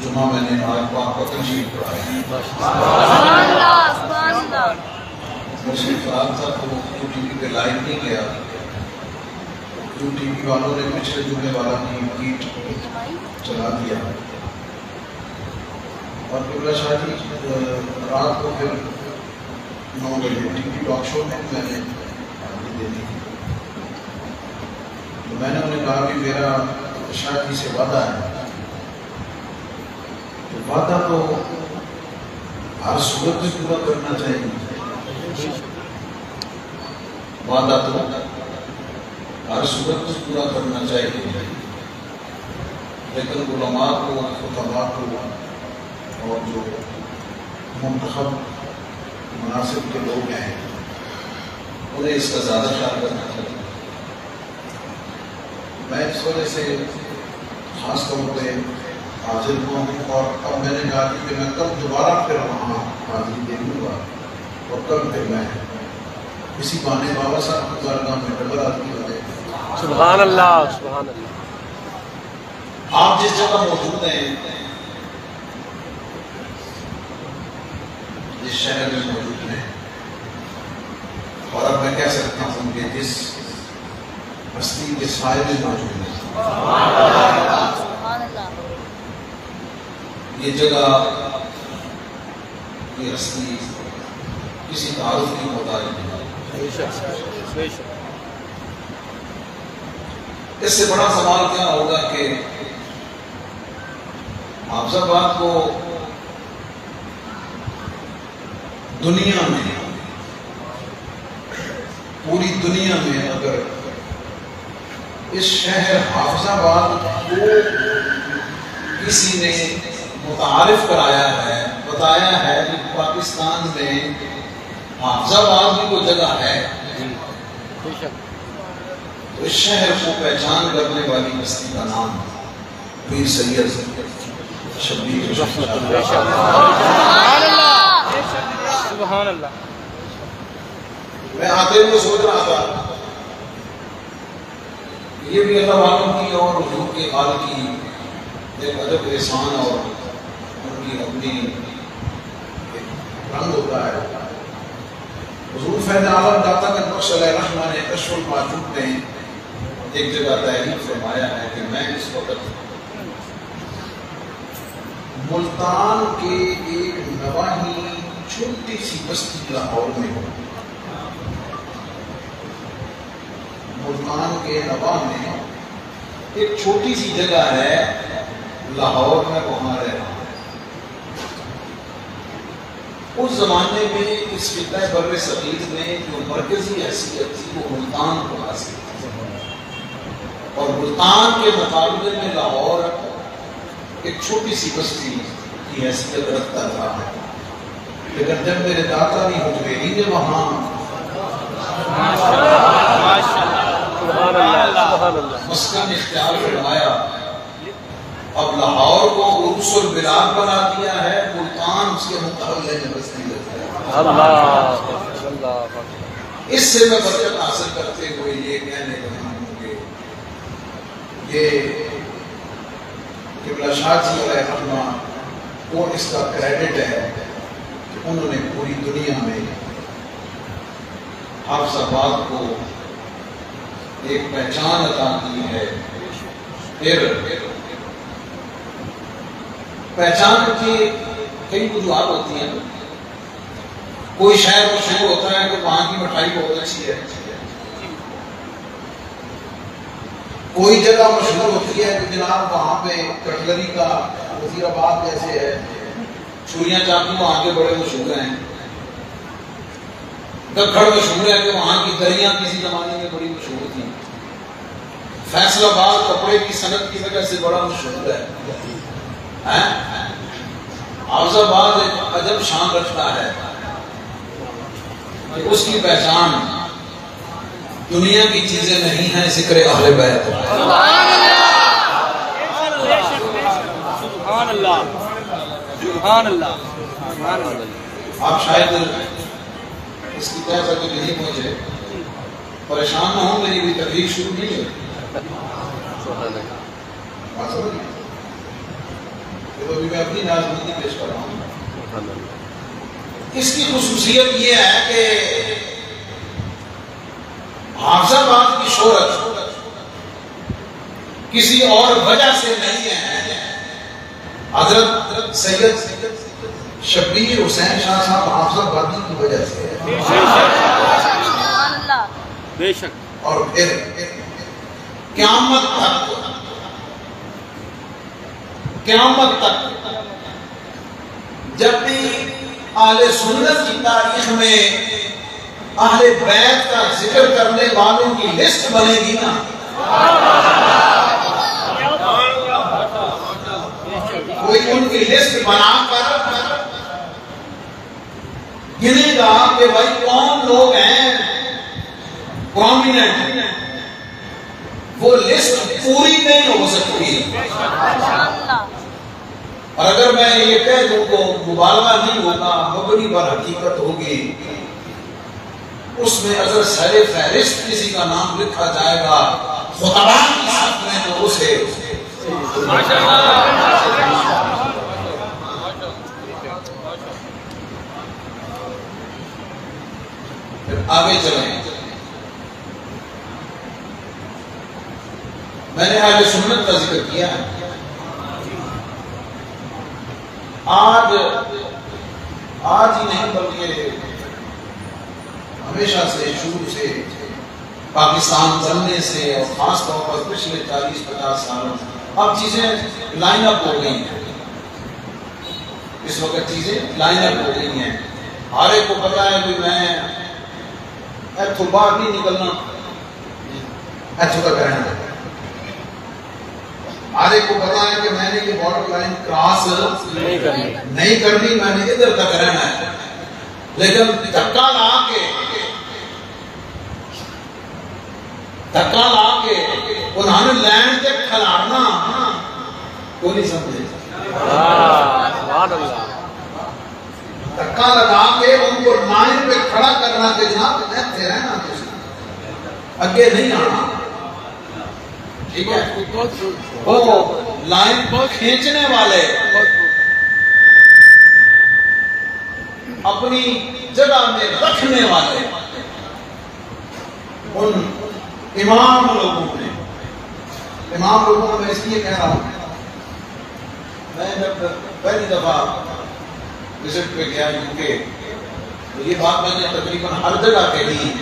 جمعہ میں نے آج پاک کو تنظیم پڑھایا ہے۔ مرشد فراد صاحب کو یو ٹی وی پہ لائیو نہیں گیا، یو ٹی وی والوں نے پچھلے جمعے والا کی فیڈ چلا دیا، اور قبلہ شاہ جی رات کو پھر 9 بجے ٹی وی ٹاک شو میں نے حاضری دے دی، تو میں نے انہیں کہا کہ میرا شاہ جی سے وعدہ ہے، تو وعدہ تو ہر صورت میں پورا کرنا چاہیے، وعدہ تو ہر صورت میں پورا کرنا چاہیے، لیکن علماء کو، خطباء کو اور جو منتخب مناسب کے لوگ ہیں انہیں اس کا زیادہ خیال کرنا چاہیے۔ میں اس وجہ سے خاص طور پہ حاضر ہوا ہوں، اور اب میں نے کہا کہ میں کل دوبارہ پھر وہاں حاضری دے دوں گا، اور کل پھر میں اسی بہانے بابا صاحب کی بارگاہ میں ڈبل آدمی ہو جائے۔ سبحان اللہ، سبحان اللہ۔ آپ جس جگہ موجود ہیں، جس شہر میں موجود ہیں، اور اب میں کہہ سکتا ہوں کہ جس بستی کے سائے میں موجود ہیں، یہ جگہ، یہ ہستی کسی تعارف کی محتاج نہیں، اس سے بڑا سوال کیا ہوگا کہ حافظ آباد کو دنیا میں، پوری دنیا میں اگر اس شہر حافظ آباد کو کسی نے متعارف کرایا ہے، بتایا ہے کہ پاکستان میں حافظ آباد کی کوئی جگہ ہے، تو اس شہر کو پہچان کرنے والی بستی کا نام پیر سید شبیر سبحان اللہ۔ میں آتے ہوئے سوچ رہا تھا یہ بھی اللہ والوں کی اور حضور کے حال کی ایک ادب احسان اور ان کی اپنی رنگ ہوتا ہے۔ حضور فیض عالم داتا گنج بخش علیہ الرحمہ نے کشف المعجوب میں ایک جگہ تحریر فرمایا ہے کہ میں اس وقت ملتان کے ایک نواحی چھوٹی سی بستی لاہور میں ہوں، ملتان کے نواح میں ایک چھوٹی سی جگہ ہے لاہور میں، وہاں رہ رہا ہوں۔ اس زمانے میں اس خطہ بر صغیر میں جو مرکزی حیثیت تھی وہ ملتان کو حاصل تھی، اور ملتان کے مقابلے میں لاہور ایک چھوٹی سی بستی کی حیثیت رکھتا تھا، لیکن جب میرے داتا نے حجویری نے وہاں مسکن اختیار فرمایا، اب لاہور کو عروس البلاد بنا دیا ہے، ملتان اس کے مقابلے میں بستی لگتا ہے۔ اس سے میں برکت حاصل کرتے ہوئے یہ کہنے لگا ہوں کہ یہ قبلہ شاہ جی علیہ الرحمہ کو اس کا کریڈٹ ہے کہ انہوں نے پوری دنیا میں حافظ آباد کو ایک پہچان عطا کی ہے۔ پھر پہچان کی کئی وجوہات ہوتی ہیں، کوئی شہر مشہور ہوتا ہے کہ وہاں کی مٹھائی بہت اچھی ہے، کوئی جگہ مشہور ہوتی ہے کہ جناب وہاں پہ کٹلری کا وزیر آباد جیسے ہے، چوریاں چاقو وہاں کے بڑے مشہور ہیں، دکھڑ مشہور ہے کہ وہاں کی دریاں کسی زمانے میں بڑی مشہور تھیں، فیصل آباد کپڑے کی صنعت کی وجہ سے بڑا مشہور ہے۔ حافظ آباد ایک عجب شان رکھتا ہے کہ اس کی پہچان دنیا کی چیزیں نہیں ہیں، ذکر اہل بیت۔ سبحان اللہ، سبحان اللہ۔ آپ شاید اس کی طرح تک نہیں پہنچے، پریشان نہ ہوں، میری بھی تقریر شروع نہیں ہے۔ تو ابھی میں اپنی نازمندی پیش کر رہا ہوں۔ اس کی خصوصیت یہ ہے کہ حافظ آباد کی شہرت کسی اور وجہ سے نہیں ہے، حضرت سید شبیر حسین شاہ صاحب حافظ آبادی کی وجہ سے ہے۔ بے شک۔ اور پھر قیامت تک جب بھی اہل سنت کی تاریخ میں اہل بیت کا ذکر کرنے والوں کی لسٹ بنے گی نا، کوئی ان کی لسٹ بنا کر گنے گا کہ بھائی کون لوگ ہیں پرومیننٹ، وہ لسٹ پوری نہیں ہو سکتی۔ اور اگر میں یہ کہہ دوں تو مبالغہ نہیں ہوگا، مبنی پر حقیقت ہوگی۔ اس میں اگر سر فہرست کسی کا نام لکھا جائے گا خطبہ کی صف میں تو اسے پھر آگے چلیں۔ میں نے اہل سنت کا ذکر کیا ہے۔ آج ہی نہیں بلکہ ہمیشہ سے شروع سے پاکستان بننے سے اور خاص طور پر پچھلے 40-50 سالوں اب چیزیں لائن اپ ہو گئی ہیں۔ اس وقت چیزیں لائن اپ ہو گئی ہیں، ہر ایک کو پتا ہے کہ میں ایتھو باہر نہیں نکلنا، ایتھو تک رہنا ہے۔ ہر ایک کو پتا ہے کہ میں نے یہ بارڈر لائن کراس نہیں کرنی، میں نے ادھر تک رہنا ہے۔ لیکن دھکا لا کے انہوں نے لینڈ تک کھلارنا کوئی نہیں سمجھے۔ دھکا لگا کے ان کو لائن پہ کھڑا کرنا کہ جناب ایسے رہنا، اگے نہیں آنا، ٹھیک ہے؟ وہ لائن کو کھینچنے والے اپنی جگہ میں رکھنے والے ان امام لوگوں میں اس لیے کہہ رہا ہوں، میں جب پہلی دفعہ وزٹ پہ گیا یوکے تو یہ بات میں نے تقریباً ہر جگہ کہی،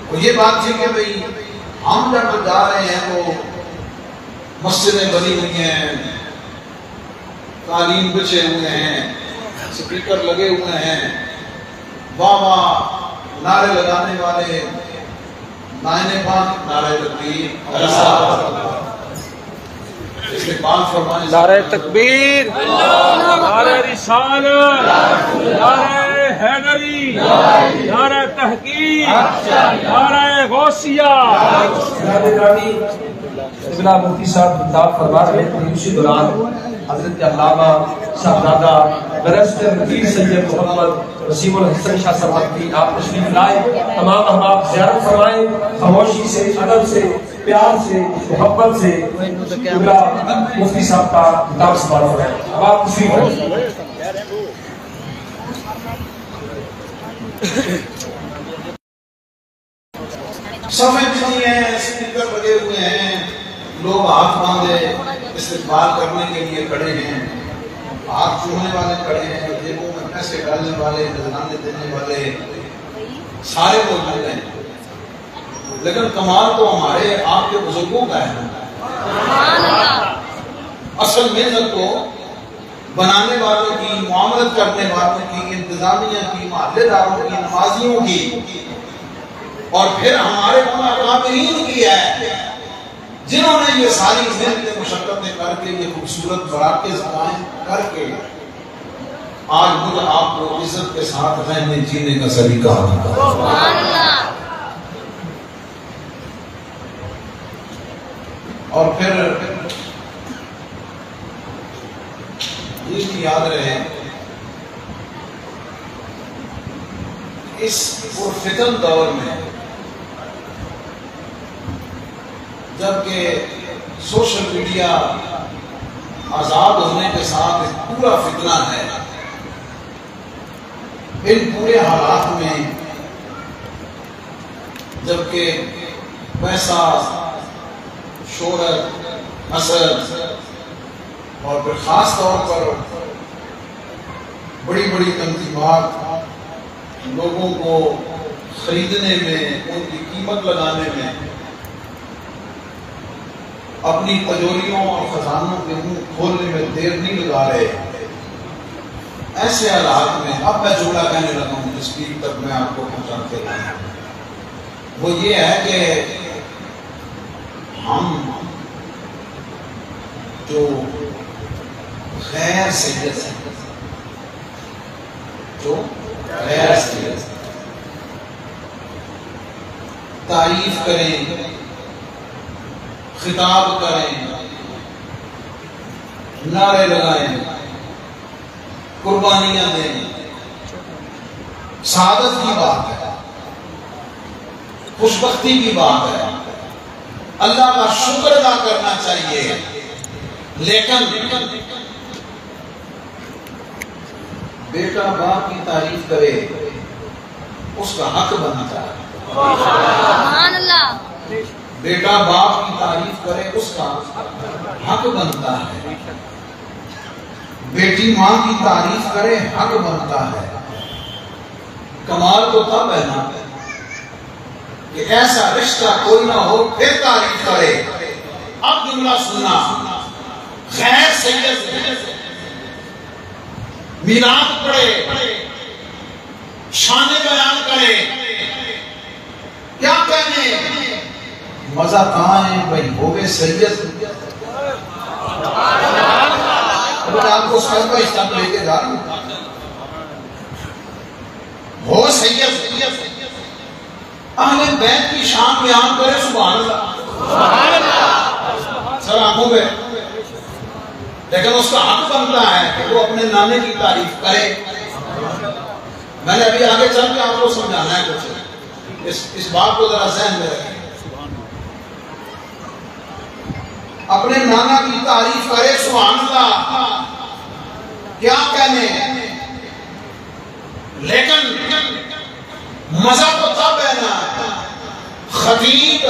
وہ یہ بات تھی کہ بھئی ہم جب جا رہے ہیں تو مسجدیں بنی ہوئی ہیں، قالین بچھے ہوئے ہیں، سپیکر لگے ہوئے ہیں، واہ واہ نعرے لگانے والے، نائنے پاک نعرے تکبیر، نعرہ تکبیر، نعرہ رسالت، نعرہ حیدری، نعرہ تحقیق، نعرہ غوثیہ۔ جناب مفتی صاحب خطاب فرما رہے تھے، اسی دوران حضرت علامہ صاحبزادہ بیرسٹر مفتی سید محمد وسیم الحسن شاہ صاحب کی آپ تشریف لائے، تمام احباب زیارت فرمائیں، خاموشی سے، ادب سے، پیار سے، محبت سے مفتی صاحب کا خطاب سماعت فرمائیں۔ اب آپ تشریف لائیں۔ صفیں بنی ہیں، سپیکر لگے ہوئے ہیں، لوگ ہاتھ باندھے استقبال کرنے کے لیے کھڑے ہیں، ہاتھ چھونے والے کھڑے ہیں، جیبوں میں پیسے ڈالنے والے، نذرانے دینے والے، سارے موجود ہیں۔ لیکن کمال تو ہمارے آپ کے بزرگوں کا ہے۔ اصل محنت تو بنانے والوں کی، معاملت کرنے والوں کی، انتظامیہ کی، محلے داروں کی، نمازیوں کی، اور پھر ہمارے اکابرین کی ہے، جنہوں نے یہ ساری محنتیں مشقتیں کر کے یہ خوبصورت مراکز قائم کر کے آج مجھے آپ کو عزت کے ساتھ رہنے جینے کا سلیقہ عطا فرمایا۔ اور پھر یہ بھی یاد رہے اس پرفتن دور میں جبکہ سوشل میڈیا آزاد ہونے کے ساتھ ایک پورا فتنہ ہے. ان پورے حالات میں جبکہ پیسہ، شہرت، حسد اور پھر خاص طور پر بڑی بڑی تنظیمات لوگوں کو خریدنے میں، ان کی قیمت لگانے میں، اپنی تجوریوں اور خزانوں کے منہ کھولنے میں دیر نہیں لگا رہے. ایسے حالات میں اب میں جملہ کہنے لگا ہوں جس کی تک میں آپ کو پہنچاتے رہا ہوں، وہ یہ ہے کہ ہم جو غیر سید ہیں، جو غیر سید ہیں، تعریف کریں، خطاب کریں، نعرے لگائیں، قربانیاں دیں، سعادت کی بات ہے، خوشبختی کی بات ہے، اللہ کا شکر ادا کرنا چاہیے. لیکن بیٹا باپ کی تعریف کرے اس کا حق بنتا ہے. سبحان اللہ. بیٹا باپ کی تعریف کرے اس کا حق بنتا ہے. بیٹی ماں کی تعریف کرے حق بنتا ہے. کمال تو تب ہے نا کہ ایسا رشتہ کوئی نہ ہو پھر تعریف کرے. اب جملہ سننا، غیر سید میلاد پڑھے، شان بیان کرے، کیا کہنے؟ مزہ کہاں ہے بھائی، ہو گئے سید. میں آپ کو سر کا حصہ لے کے جا رہا ہوں. ہو سید، اہل بیت کی شان بیان کرے، سبحان اللہ، سر آنکھوں پہ. لیکن اس کا حق بنتا ہے کہ وہ اپنے نانے کی تعریف کرے. میں نے ابھی آگے چل کے آپ کو سمجھانا ہے کچھ، اس بات کو ذرا ذہن میں رکھیں. اپنے نانا کی تعریف کرے، سبحان اللہ، کیا کہنے. لیکن مزہ تو تب ہے نا خطیب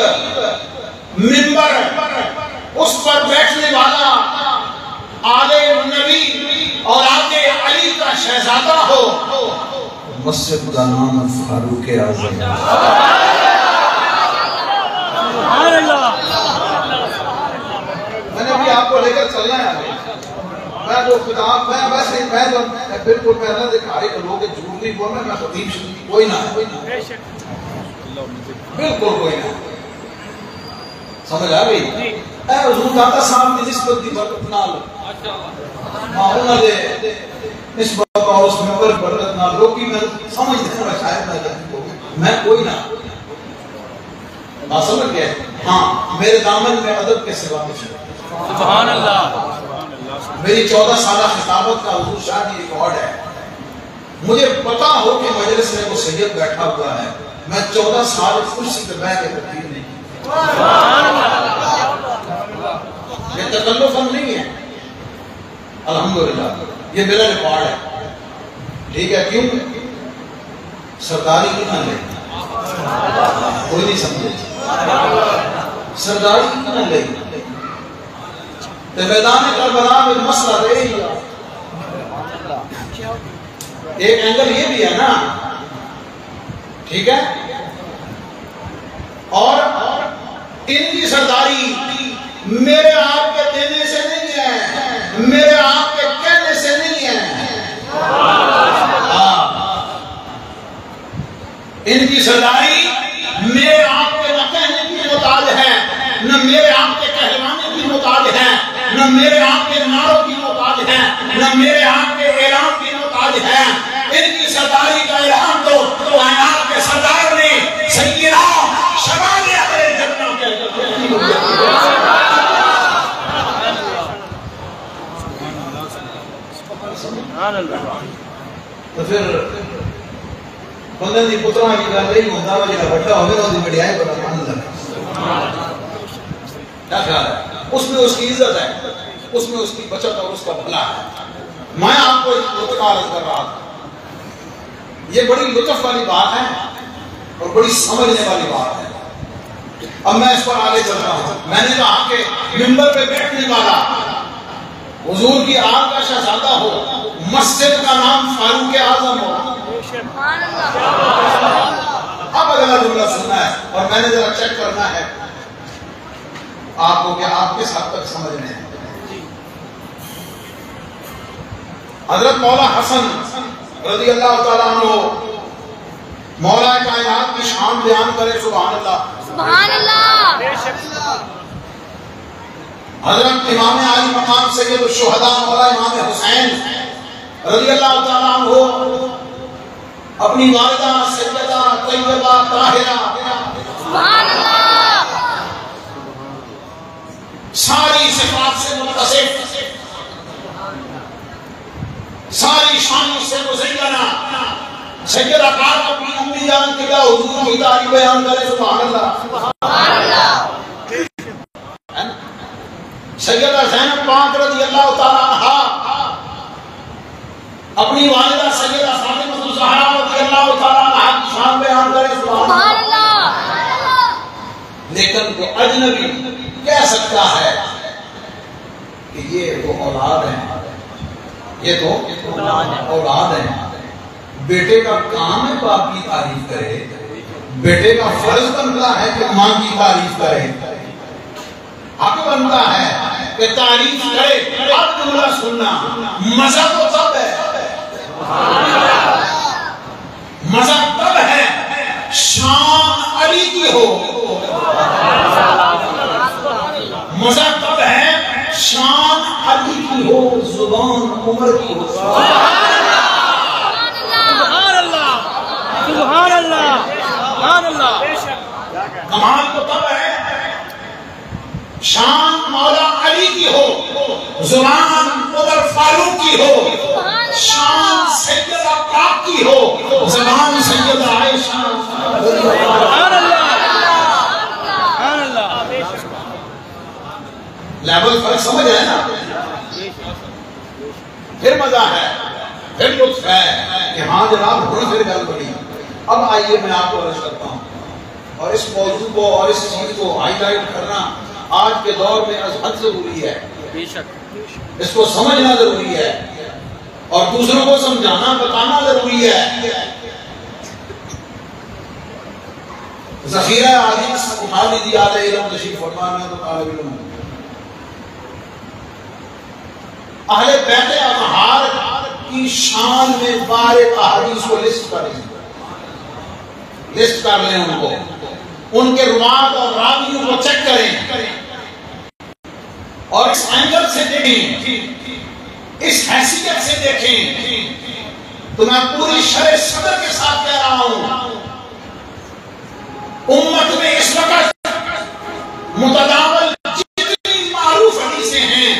منبر اس پر بیٹھنے والا آلِ نبی اور آلِ علی کا شہزادہ ہو. مسجد کا نام فاروق اعظم. میں نے ابھی آپ کو لے کر چلنا ہے. میں جو خطاب میں ویسے میں بالکل پہلے دکھا رہی لوگ جھوٹ نہیں بولنا. میں خطیب شدید کوئی نہ بالکل کوئی نہ. سمجھ آ گئی؟ اے حضور داتا صاحب کی نسبت دی برکت نال انہوں نے نسبت اور اس منبر برکت نال لوگی میں سمجھتے ہیں شاید میں کوئی نہ بات سمجھ گئے. ہاں میرے دامن میں ادب کے سوا کچھ نہیں. سبحان اللہ. میری 14 سالہ خطابت کا حضور شاہ کی ریکارڈ ہے. مجھے پتا ہو کہ مجلس میں وہ سید بیٹھا ہوا ہے، میں 14 سال کرسی پہ بیٹھ کے تقریر نہیں کی. یہ تکلف نہیں ہے، الحمدللہ یہ میرا ریکارڈ ہے. ٹھیک ہے، کیوں؟ سرداری کی نہ لے، کوئی نہیں سمجھے. سرداری کی نہ لے. میدان کربلا میں مسئلہ رہے ہی. ایک اینگل یہ بھی ہے نا، ٹھیک ہے. اور ان کی سرداری میرے آپ کے دینے سے نہیں ہے، میرے آپ کے کہنے سے نہیں ہے. ان کی سرداری میرے آپ کے نہ کہنے کی محتاج ہے، نہ میرے آپ کے کہلوانے کی محتاج ہے، نہ میرے آپ کے نعروں کی محتاج ہے، نہ میرے آپ کے اعلان کی محتاج ہے. ان کی سرداری کا اعلان تو کائنات کے سردار نے سیدنا شمال اہل جنت کے تو پھر بندے دی پتراں کی گل نہیں ہوندا وا جڑا بڑا ہوے او دی وڈیائی بڑا مان لگے. کیا خیال ہے؟ اس میں اس کی عزت ہے، اس میں اس کی بچت اور اس کا بھلا ہے۔ میں آپ کو ایک نقطہ عرض کر رہا تھا، یہ بڑی لطف والی بات ہے اور بڑی سمجھنے والی بات ہے۔ اب میں اس پر آگے چلتا ہوں۔ میں نے کہا کہ منبر پہ بیٹھنے والا حضور کی آل کا شہزادہ ہو، مسجد کا نام فاروق اعظم ہو۔ اب اگلا جملہ سننا ہے اور میں نے ذرا چیک کرنا ہے آپ کو کہ آپ کس حد تک سمجھنے ہیں۔ حضرت مولا حسن رضی اللہ تعالیٰ عنہ مولا کائنات کی شان بیان کرے، سبحان اللہ سبحان اللہ۔ حضرت امام عالی مقام سید الشہداء مولا امام حسین رضی اللہ تعالیٰ عنہ اپنی والدہ سیدہ طیبہ طاہرہ سبحان اللہ۔ ساری صفات سے متصف، ساری شانوں سے مزینہ سیدہ پاک اپنی امی جان قبلہ حضور کی تعریف بیان کرے، سبحان اللہ سبحان اللہ۔ سیدہ زینب پاک رضی اللہ تعالیٰ عنہا اپنی والدہ سیدہ فاطمہ الزہرا رضی اللہ تعالیٰ عنہا کی شان بیان کرے، سبحان اللہ۔ لیکن وہ اجنبی کہہ سکتا ہے کہ یہ وہ اولاد ہیں، یہ تو اولاد ہیں۔ بیٹے کا کام ہے باپ کی تعریف کرے، بیٹے کا فرض بنتا ہے کہ ماں کی تعریف کرے، حق بنتا ہے کہ تعریف کرے۔ اب جملہ سننا، مزہ تو تب ہے، مزہ تب ہے شان علی کی ہو، مزہ تب ہے شان علی کی ہو، زبان عمر کی ہو۔ سبحان اللہ، سبحان اللہ۔ کمال تو تب ہے شان مولا علی کی ہو، زبان عمر فاروق کی ہو، شان سیدہ پاک کی ہو، زبان سیدہ عائشہ۔ سبحان اللہ، سبحان اللہ۔ لیول فرق سمجھ ہے نا؟ پھر مزہ ہے، پھر لطف ہے کہ ہاں جناب ہوں پھر گل بڑی۔ اب آئیے میں آپ کو عرض کرتا ہوں، اور اس موضوع کو اور اس چیز کو ہائی لائٹ کرنا آج کے دور میں از حد ضروری ہے، اس کو سمجھنا ضروری ہے اور دوسروں کو سمجھانا بتانا ضروری ہے۔ ذخیرہ حدیث اٹھا لیجیے، اہل علم تشریف فرما میں تو طالب علم اہل بیت اطہار کی شان میں بارے احادیث کو لسٹ کر لیں، ان کو ان کے روات اور راویوں کو چیک کریں اور اس اینگل سے دیکھیں، اس حیثیت سے دیکھیں تو میں پوری شرح صدر کے ساتھ کہہ رہا ہوں، امت میں اس وقت متداول جتنی معروف حدیثیں ہیں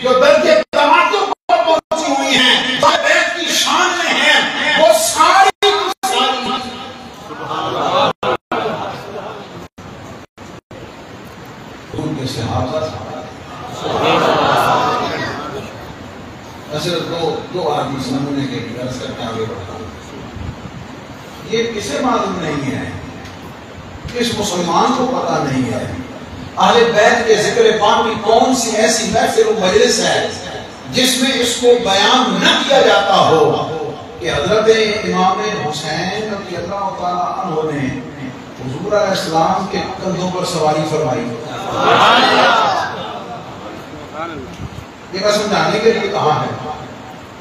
جو درجے تواتر پر پہنچی ہوئی ہیں، جو بیت کی شان میں ہیں، وہ ساری ان کے صحابہ صرف دو آدمی نمونے کے لیے عرض کرتے آگے بڑھتا ہوں۔ یہ کسے معلوم نہیں ہے، کس مسلمان کو پتہ نہیں ہے اہل بیت کے ذکر پاک کی کون سی ایسی محفل و مجلس ہے جس میں اس کو بیان نہ کیا جاتا ہو کہ حضرت امام حسین رضی اللہ تعالیٰ عنہ نے حضور علیہ السلام کے کندھوں پر سواری فرمائی۔ یہ میں سمجھانے کے لیے کہا ہے،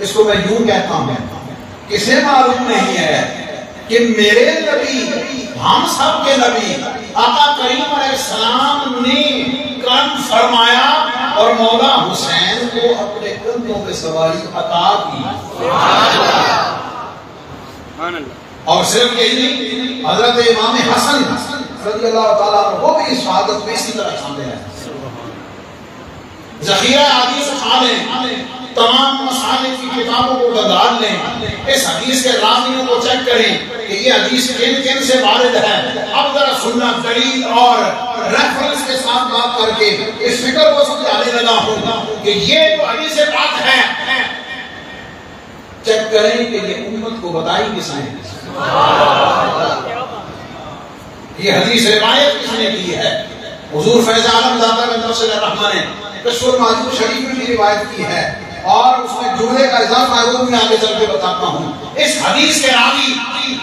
اس کو میں یوں کہتا ہوں، کسے معلوم نہیں ہے کہ میرے نبی، ہم سب کے نبی آقا کریم علیہ السلام نے کرم فرمایا اور مولا حسین کو اپنے کندھوں پہ سواری عطا کی۔ اور صرف یہی نہیں، حضرت امام حسن رضی اللہ تعالیٰ عنہ وہ بھی شہادت میں اسی طرح شامل ہیں۔ ذخیرہ حدیث اٹھا لیں، تمام مصالح کی کتابوں کو بدال لیں، اس حدیث کے راویوں کو چیک کریں کہ یہ حدیث کن کن سے وارد ہے. اب ذرا سننا، دلیل اور ریفرنس کے ساتھ بات کر کے اس فکر کو سمجھانے لگا ہوں کہ یہ جو حدیث بات ہے چیک کریں کہ یہ امت کو بتائی کس نے، یہ حدیث روایت کس نے کی ہے. حضور فیض عالم داتا بن نصر الرحمن نے کشف المعجوب شریف میں بھی روایت کی ہے، اور اس میں جملے کا اضافہ ہے وہ میں آگے چل کے بتاتا ہوں. اس حدیث کے راوی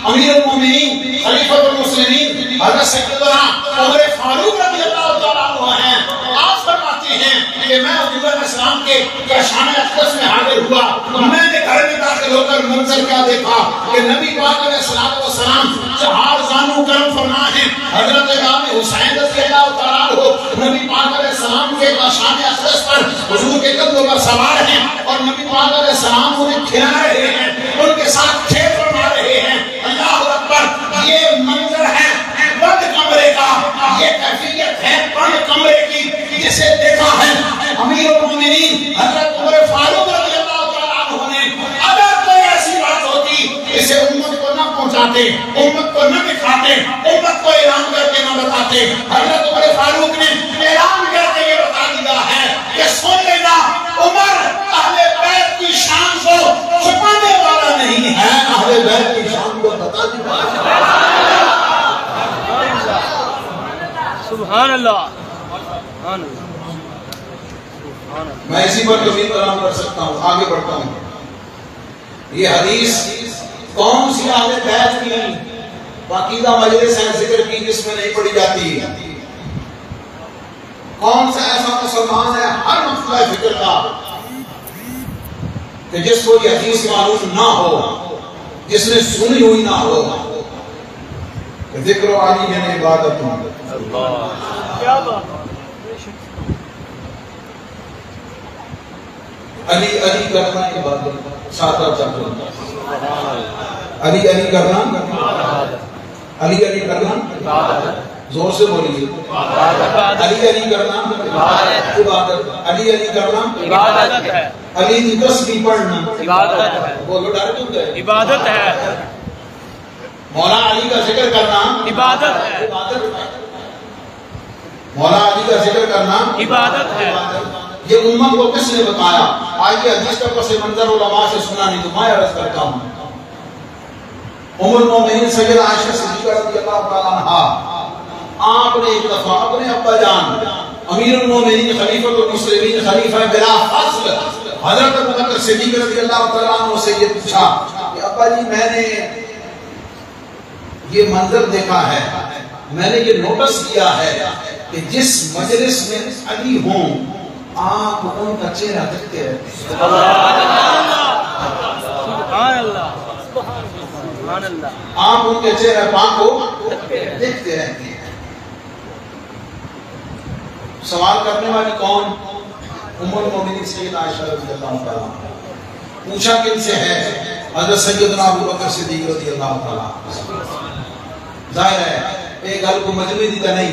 امیر المومنین خلیفۃ المسلمین حضرت سیدنا عمر فاروق رضی اللہ تعالیٰ عنہ ہیں. آپ فرماتے ہیں کہ میں حضور علیہ السلام کے کاشان اقدس میں حاضر ہوا، میں نے گھر میں داخل ہو کر منظر کیا دیکھا کہ نبی پاک علیہ السلام 4 زانو کرم فرما ہیں. حضرت امام حسین رضی اللہ تعالیٰ عنہ نبی پاک علیہ السلام کے کاشان اقدس پر حضور کے قدموں پر سوار ہیں، اور نبی پاک علیہ السلام انہیں کھلا رہے ہیں، ان کے ساتھ کھیل فرما رہے ہیں. اللہ اکبر! یہ منظر ہے بند کمرے کا، یہ کیفیت ہے بند کمرے کی جسے دیکھا ہے امیر المومنین حضرت عمر فاروق رضی اللہ تعالیٰ عنہ نے. اگر کوئی ایسی بات ہوتی اسے امت کو نہ پہنچاتے، امت کو نہ دکھاتے، امت کو اعلان کر کے نہ بتاتے. حضرت عمر فاروق نے اعلان کر کے یہ بتا دیا ہے کہ سن لینا، عمر اہل بیت کی شان کو چھپانے والا نہیں ہے، اہل بیت کی شان کو بتا دیا. سبحان اللہ. میں اسی پر کبھی کلام کر سکتا ہوں. آگے بڑھتا ہوں. یہ حدیث کون سی اہل بیت کی پاکیزہ مجلس ہے ذکر کی جس میں نہیں پڑھی جاتی؟ کون سا ایسا مسلمان ہے ہر مسئلہ فکر کا کہ جس کو یہ حدیث معلوم نہ ہو، جس نے سنی ہوئی نہ ہو کہ ذکر و علی یعنی عبادت ہوں. کیا بات ہے. علی علی کرنا عبادت، ساتھ چلتا علی علی کرنا، علی علی کرنا، زور سے بولیے. علی علی کرنا عبادت، علی علی کرنا عبادت ہے، علی کی تسبیح پڑھنا عبادت ہے، بولو ڈر کیوں گئے؟ عبادت ہے، مولا علی کا ذکر کرنا عبادت ہے، مولا علی کا ذکر کرنا عبادت ہے. یہ امت کو کس نے بتایا؟ آئیے حدیث کا پس منظر علماء سے سنا نہیں تو میں عرض کرتا ہوں. ام المومنین سیدہ عائشہ صدیقہ رضی اللہ تعالیٰ عنہا، آپ نے ایک دفعہ اپنے ابا جان امیر المومنین خلیفۃ المسلمین خلیفہ بلا فصل حضرت ابو بکر صدیق رضی اللہ تعالیٰ عنہ سے یہ پوچھا کہ ابا جی میں نے یہ منظر دیکھا ہے، میں نے یہ نوٹس کیا ہے کہ جس مجلس میں علی ہوں آپ ان کا چہرہ دیکھتے رہتے ہیں. سبحان اللہ، سبحان اللہ. آپ ان کے چہرہ پاک کو دیکھتے رہتے ہیں. سوال کرنے والی کون؟ ام المومنین سیدہ عائشہ رضی اللہ تعالیٰ عنہا. پوچھا کن سے ہے؟ حضرت سیدنا ابو بکر صدیق رضی اللہ تعالیٰ عنہ. ظاہر ہے ایک گل کو مجموعی دیتا نہیں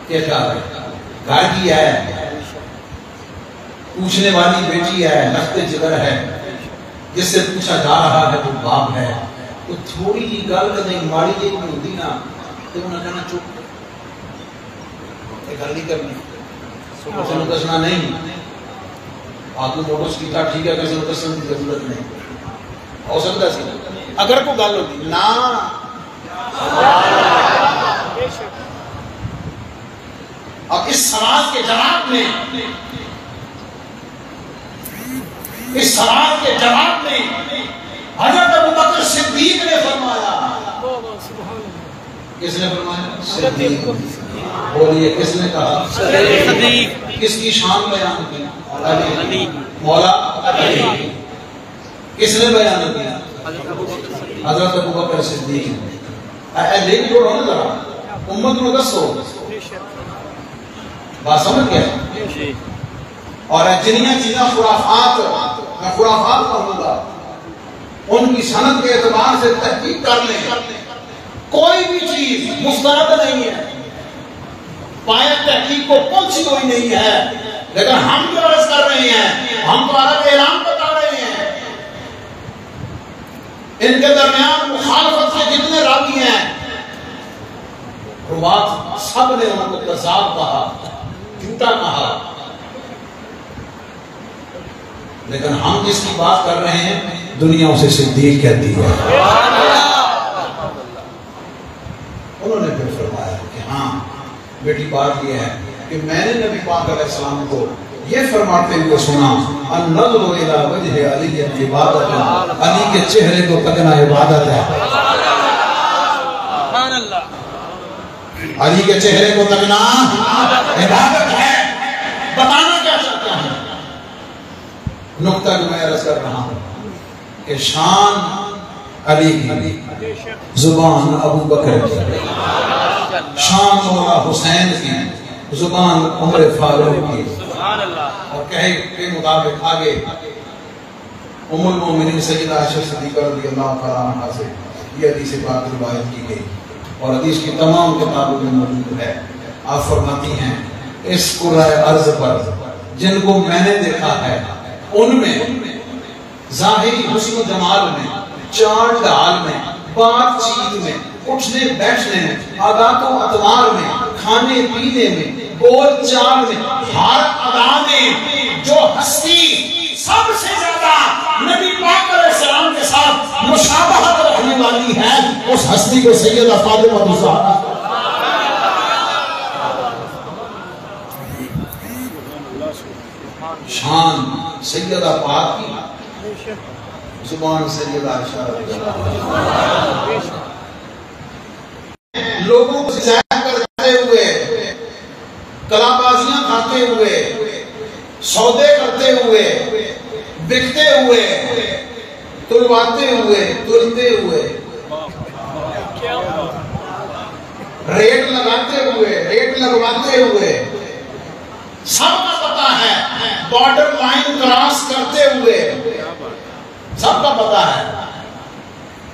کیا خیال ہے؟ گھر کی ہے، پوچھنے والی بیٹی ہے، لخت جگر ہے، جس سے پوچھا جا رہا ہے وہ باپ ہے. تو تھوڑی جی گل کدی ماڑی جی کوئی ہوتی نا تو انہیں کہنا چپ، گل نہیں کرنی، کسی نے دسنا نہیں. آپ کو نوٹس کیا ٹھیک ہے، کسی نے دسنے کی ضرورت نہیں. ہو سکتا سی اگر کوئی گل ہوتی نا. اب اس سوال کے جواب میں حضرت ابو بکر صدیق نے فرمایا. کس نے فرمایا؟ صدیق. بولیے کس نے کہا؟ صدیق. کس کی شان بیان کی؟ علی. مولا علی. کس نے بیان کیا؟ حضرت ابو بکر صدیق نے. لیکن جو ہونا ذرا امت کو دسو بات سمجھ گئے. اور جنیاں چیزیں خرافات، میں خرافات کہوں گا، ان کی سند کے اعتبار سے تحقیق کر لیں. کوئی بھی چیز مستند نہیں ہے، پایہ تحقیق کو پہنچی ہوئی نہیں ہے. لیکن ہم جو عرض کر رہے ہیں ہم تو عرب اعلان بتا رہے ہیں. ان کے درمیان مخالفت کے جتنے راوی ہیں روات سب نے ان کو کذاب کہا, جھوٹا کہا. لیکن ہم جس کی بات کر رہے ہیں دنیا اسے صدیق کہتی ہے. انہوں نے پھر فرمایا کہ ہاں بیٹی بات یہ ہے کہ میں نے نبی پاک علیہ السلام کو یہ فرماتے ہوئے سنا النظر الی وجہ علی عبادت, علی کے چہرے کو تکنا عبادت ہے. سبحان اللہ. علی کے چہرے کو تکنا عبادت ہے. بتانا کیا چاہتا ہوں, نقطہ جو میں عرض کر رہا ہوں کہ شان علی کی زبان ابو بکر کی, شان مولا حسین کی زبان عمر فاروق کی, اور کہے کے مطابق آگے ام المومنین سیدہ عائشہ صدیقہ رضی اللہ تعالیٰ عنہا سے یہ حدیث پاک روایت کی گئی اور حدیث کی تمام کتابوں میں موجود ہے. آپ فرماتی ہیں اس قرآن عرض پر جن کو میں نے دیکھا ہے ان میں ظاہری حسن و جمال میں, چال ڈال میں, بات چیت میں, اٹھنے بیٹھنے میں, عادات و اطوار میں, کھانے پینے میں, بول چال میں, ہر ادا میں جو ہستی سب سے زیادہ نبی پاک علیہ السلام کے ساتھ مشابہت رکھنے والی ہے اس ہستی کو سیدہ فاطمہ الزہرا. شان سیدہ پاک کی زبان سیدہ عائشہ رضی اللہ عنہا. لوگوں کو سجائے کرتے ہوئے, کلا بازیاں کھاتے ہوئے, سودے کرتے ہوئے, بکتے ہوئے, تلواتے ہوئے, تلتے ہوئے, ریٹ لگاتے ہوئے, ریٹ لگواتے ہوئے, سب کا پتا ہے, بارڈر لائن کراس کرتے ہوئے, سب کا پتا ہے.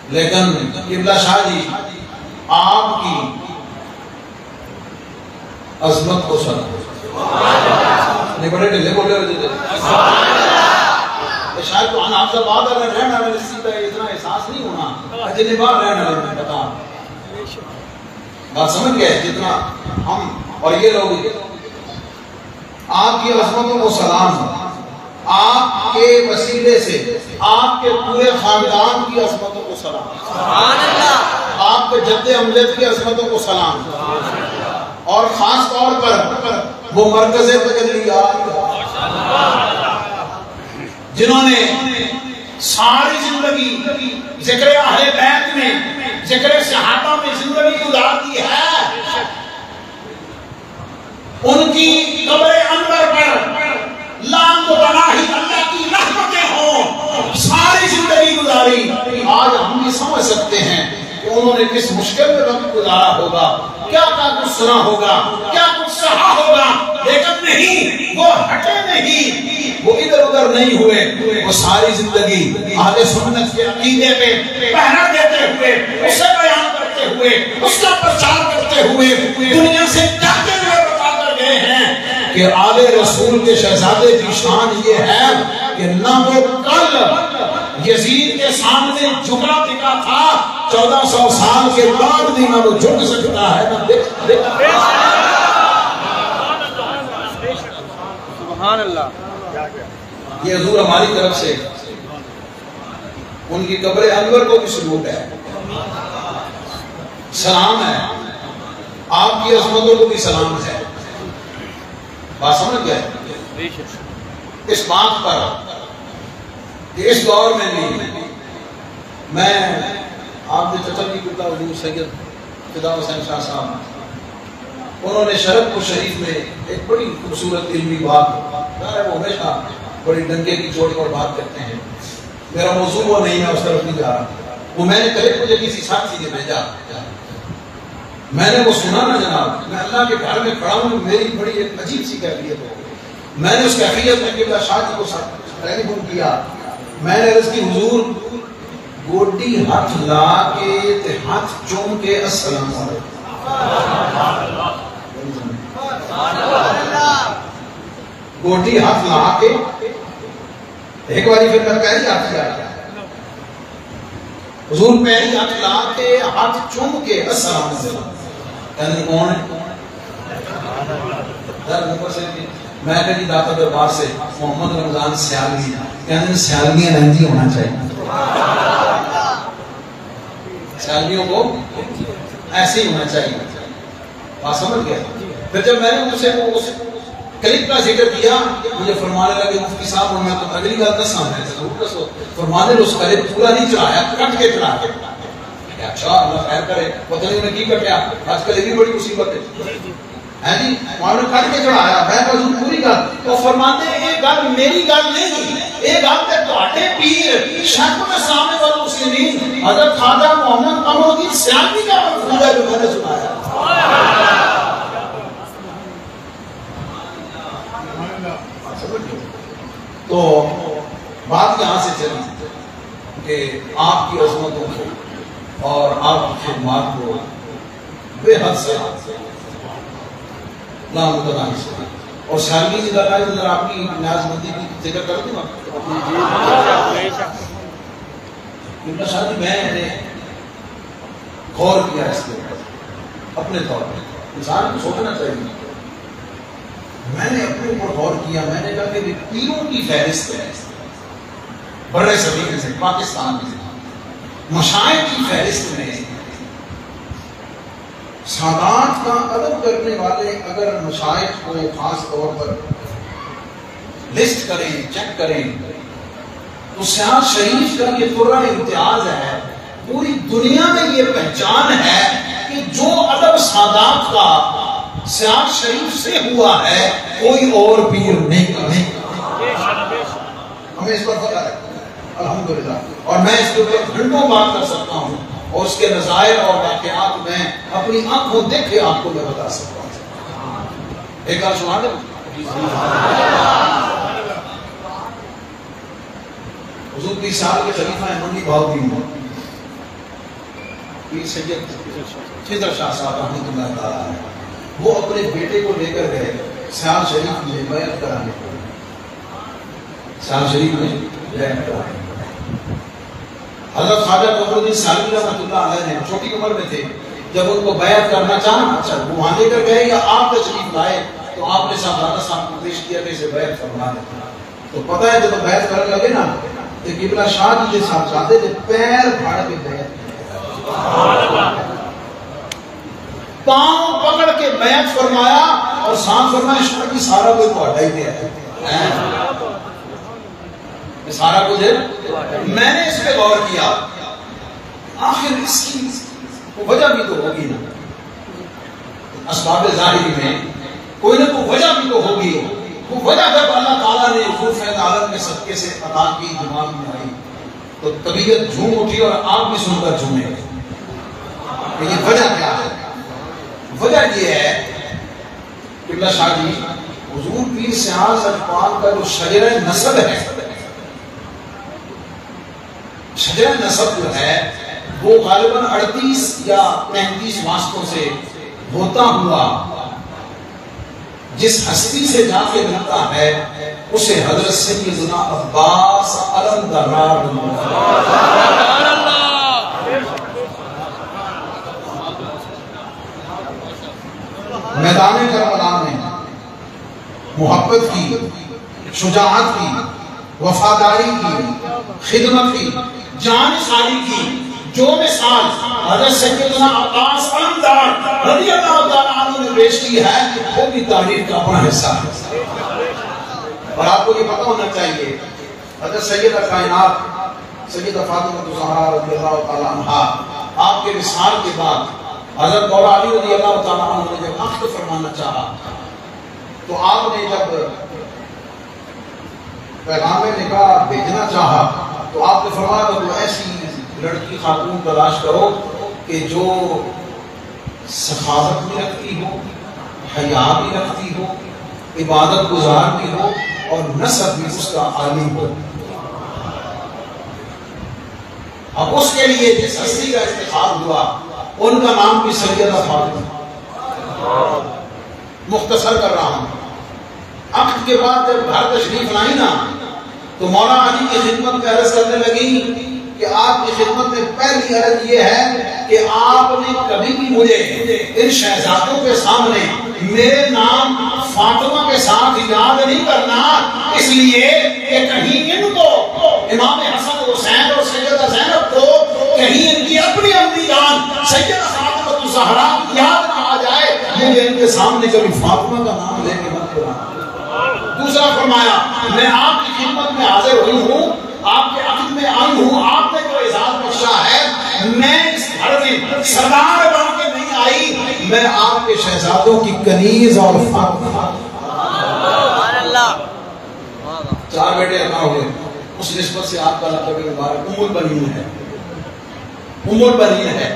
لیکن قبلہ شاہ جی آپ کی عظمت کو سنا نہیں بڑے ڈھلے بولے ہوئے تھے شاید تو آپ سے بات اگر رہنا میں اسی کا اتنا احساس نہیں ہونا جتنے بار رہنا میں بتا بات سمجھ گئے جتنا ہم اور یہ لوگ. آپ کی عظمتوں کو سلام, آپ کے وسیلے سے آپ کے پورے خاندان کی عظمتوں کو سلام, آپ کے جد امجد کی عظمتوں کو سلام, اور خاص طور پر وہ مرکز تجلیات جنہوں نے ساری زندگی ذکر اہل بیت میں, ذکر صحابہ میں زندگی گزار دی ہے. ان کی قبر انور پر لام و پناہی اللہ کی رحمتیں ہوں, ساری زندگی گزاری. آج ہم یہ سمجھ سکتے ہیں کہ انہوں نے کس مشکل میں وقت گزارا ہوگا, کیا کچھ سنا ہوگا, کیا کچھ سہا ہوگا, لیکن نہیں, وہ ہٹے نہیں, وہ ادھر ادھر نہیں ہوئے. وہ ساری زندگی اہل سنت کے عقیدے پہ پہرا دیتے ہوئے, اسے بیان کرتے ہوئے, اس کا پرچار کرتے ہوئے دنیا سے جاتے ہوئے بتا کر گئے ہیں کہ آل رسول کے شہزادے کی شان یہ ہے کہ نہ وہ کل یزید کے سامنے جھکا دکھا تھا, 1400 سال کے بعد بھی نہ وہ جھک سکتا ہے نہ سبحان اللہ. یہ حضور ہماری طرف سے ان کی قبر انور کو بھی سلوٹ ہے, سلام ہے, آپ کی عظمتوں کو بھی سلام ہے. بات سمجھ گئے اس بات پر کہ اس دور میں بھی میں آپ نے چچا کی کتا حضور سید فدا حسین شاہ صاحب انہوں نے شرف شریف میں ایک بڑی خوبصورت علمی بات وہ ہمیشہ بڑی ڈنگے کی چوٹ پر بات کرتے ہیں. میرا موضوع وہ نہیں ہے, اس طرف نہیں جا رہا. وہ میں نے کلپ مجھے کسی ساتھی نے بھیجا, میں نے وہ سنا نا جناب, میں اللہ کے گھر میں کھڑا ہوں, میری بڑی ایک عجیب سی کیفیت ہو گئی. میں نے اس کیفیت میں قبلہ شاہ جی کو ٹیلی فون کیا, میں نے عرض کی حضور گوٹی ہاتھ لا کے تے ہاتھ چوم کے السلام علیکم. گوٹی ہاتھ لا کے ایک باری پھر میں پہلی ہاتھ کیا حضور پہلی ہاتھ لا کے ہاتھ چوم کے السلام علیکم کہنے کون ہے میں کہا جی داتا دربار سے محمد رمضان سیالوی کہنے سیالویاں رہندی ہونا چاہیے سیالویوں کو ایسے ہی ہونا چاہیے بات سمجھ گیا پھر جب میں نے اسے کلپ کا ذکر کیا مجھے فرمانے لگے مفتی صاحب میں تو اگلی گل دساں میں ضرور دسو فرمانے نے اس کلپ پورا نہیں چڑھایا کٹ کے چڑھا کے اچھا اللہ خیر کرے پتہ نہیں انہیں کی کٹیا آج کل یہ بھی بڑی مصیبت ہے جی وہاں نے کٹ کے چڑھایا میں حضور پوری گل تو فرماتے ہیں یہ گل میری گل نہیں یہ گل تے تواڈے پیر شیخ الاسلام والمسلمین حضرت خواجہ محمد قمر الدین سیالوی کا مفہوم ہے جو میں نے سنایا تو بات یہاں سے چلی کہ آپ کی عظمتوں کو اور آپ کی خدمات کو بے حد سے لامتناہی سے اور سیالوی کی ذرا ذرا آپ کی نیاز مندی کی ذکر کر دوں کیونکہ شاید میں نے غور کیا اس کے اوپر اپنے طور پر انسان کو سوچنا چاہیے میں نے اپنے اوپر غور کیا میں نے کہا کہ پیروں کی فہرست ہے بڑے صغیر سے پاکستان میں مشائخ کی فہرست میں سادات کا ادب کرنے والے اگر مشائخ کو خاص طور پر لسٹ کریں چیک کریں تو سیاح شریف کا یہ پورا امتیاز ہے پوری دنیا میں یہ پہچان ہے کہ جو ادب سادات کا سیاح شریف سے ہوا ہے کوئی اور پیر نہیں ہمیں اس پر پتہ ہے الحمدللہ اور میں اس کے اوپر گھنٹوں بات کر سکتا ہوں اور اس کے نظائر اور واقعات میں اپنی آنکھوں دیکھے آپ کو میں بتا سکتا ہوں ایک بار سنا دیں حضور 20 سال کے خلیفہ ہیں منی بہاؤدین پیر سید خضر شاہ صاحب رحمۃ اللہ تعالیٰ ہے وہ اپنے بیٹے کو لے کر گئے سیال شریف میں بیعت کرانے کو سیال شریف میں بیعت کرانے حضرت خواجہ قمر الدین سیالوی رحمۃ اللہ علیہ نے چھوٹی عمر میں تھے جب ان کو بیعت کرنا چاہا اچھا وہ وہاں لے کر گئے یا آپ تشریف لائے تو آپ نے صاحبزادہ صاحب کو پیش کیا کہ اسے بیعت فرما دیں تو پتہ ہے جب بیعت کرنے لگے نا کہ قبلہ شاہ جی کے صاحبزادے نے پیر پھاڑ کے بیعت پاؤں پکڑ کے بیعت فرمایا اور ساتھ فرمایا شاہ کی سارا کوئی پہاڑا ہی دیا ہے سارا کچھ میں نے اس پہ غور کیا آخر اس کی وجہ بھی تو ہوگی نا اسباب ظاہری میں کوئی نہ کوئی وجہ بھی تو ہوگی وہ وجہ جب اللہ تعالیٰ نے حضور فیض عالم کے صدقے سے عطا کی دماغ میں آئی تو طبیعت جھوم اٹھی اور آپ بھی سن کر جھومے کہ یہ وجہ کیا ہے وجہ یہ ہے قبلہ شاہ جی حضور پیر سیال سجپال کا جو شجرہ نسب ہے شجرہ نسب جو ہے وہ غالباً 38 یا 35 واسطوں سے ہوتا ہوا جس ہستی سے جا کے ملتا ہے اسے حضرت سیدنا عباس علمدار میدان کربلا میں محبت کی شجاعت کی وفاداری کی خدمت کی جان خالی کی جو مثال حضرت سیدنا عباس علمدار رضی اللہ تعالیٰ عنہ نے پیش کی ہے وہ بھی تاریخ کا بڑا حصہ ہے اور آپ کو یہ پتہ ہونا چاہیے حضرت سیدہ کائنات سیدہ فاطمہ الزہرا رضی اللہ تعالیٰ عنہ آپ کے وصال کے بعد حضرت مولا علی رضی اللہ تعالیٰ عنہ نے جب عقد فرمانا چاہا تو آپ نے جب پیغام نکاح بھیجنا چاہا تو آپ نے فرمایا کہ تو ایسی لڑکی خاتون تلاش کرو کہ جو سخاوت بھی رکھتی ہو حیا بھی رکھتی ہو عبادت گزار بھی ہو اور نسب بھی اس کا عالی ہو اب اس کے لیے جس ہستی کا انتخاب ہوا ان کا نام بھی سیدہ فاطمہ مختصر کر رہا ہوں عقد کے بعد جب گھر تشریف لائی نا تو مولا علی کی خدمت میں عرض کرنے لگی کہ آپ کی خدمت میں پہلی عرض یہ ہے کہ آپ نے کبھی بھی مجھے ان شہزادوں کے سامنے میرے نام فاطمہ کے ساتھ یاد نہیں کرنا، اس لیے کہ کہیں ان کو امام حسن حسین اور سیدہ زینب کو کہیں ان کی اپنی امی جان سیدہ فاطمہ الزہرا یاد نہ آ جائے، مجھے ان کے سامنے کبھی فاطمہ کا نام لے کے مت بلانا۔ دوسرا فرمایا میں آپ کی خدمت میں حاضر ہوئی ہوں، آپ کے عقد میں آئی ہوں، آپ نے جو اعزاز بخشا ہے، میں اس گھر میں سردار بن کے نہیں آئی، میں آپ کے شہزادوں کی کنیز اور فاطمہ۔ چار بیٹے عطا ہوئے، اس نسبت سے آپ کا لقب مبارک ام البنین ہے، ام البنین ہے۔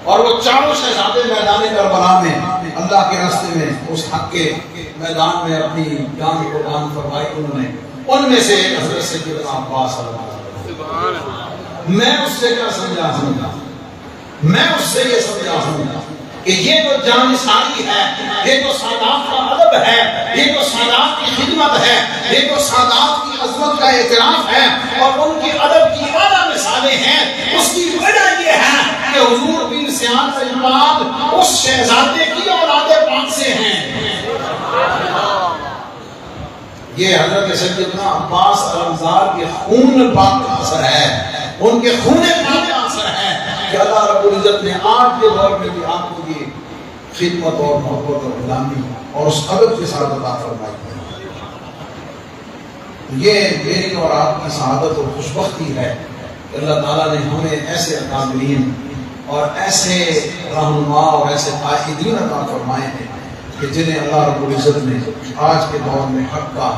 اور وہ چاروں شہزادے میدان کربلا میں اللہ کے راستے میں اس حق کے میدان میں اپنی جان قربان فرمائی انہوں نے، ان میں سے حضرت سیدنا عباس میں اس سے کیا سمجھا سمجھا میں اس سے یہ سمجھا سمجھا کہ یہ جو جانثاری ہے، یہ جو سادات کا ادب ہے، یہ جو سادات کی خدمت ہے، یہ جو سادات کی عظمت کا اعتراف ہے اور ان کی ادب کی اعلیٰ مثالیں ہیں، اس کی وجہ یہ ہے کہ حضور بن سیان سیداد اس شہزادے کی اولاد پاک سے ہیں۔ یہ حضرت سیدنا عباس علمزار کے خون پاک کا اثر ہے، ان کے خون پاک کا اثر ہے کہ اللہ رب العزت نے آج کے دور میں بھی آپ کو یہ خدمت اور محبت اور غلامی اور اس ادب کے ساتھ عطا فرمائی ہے۔ یہ میری اور آپ کی سعادت اور خوشبختی ہے کہ اللہ تعالیٰ نے ہمیں ایسے اکابرین اور ایسے رہنما اور ایسے قائدین عطا فرمائے ہیں کہ جنہیں اللہ رب العزت نے آج کے دور میں حق کا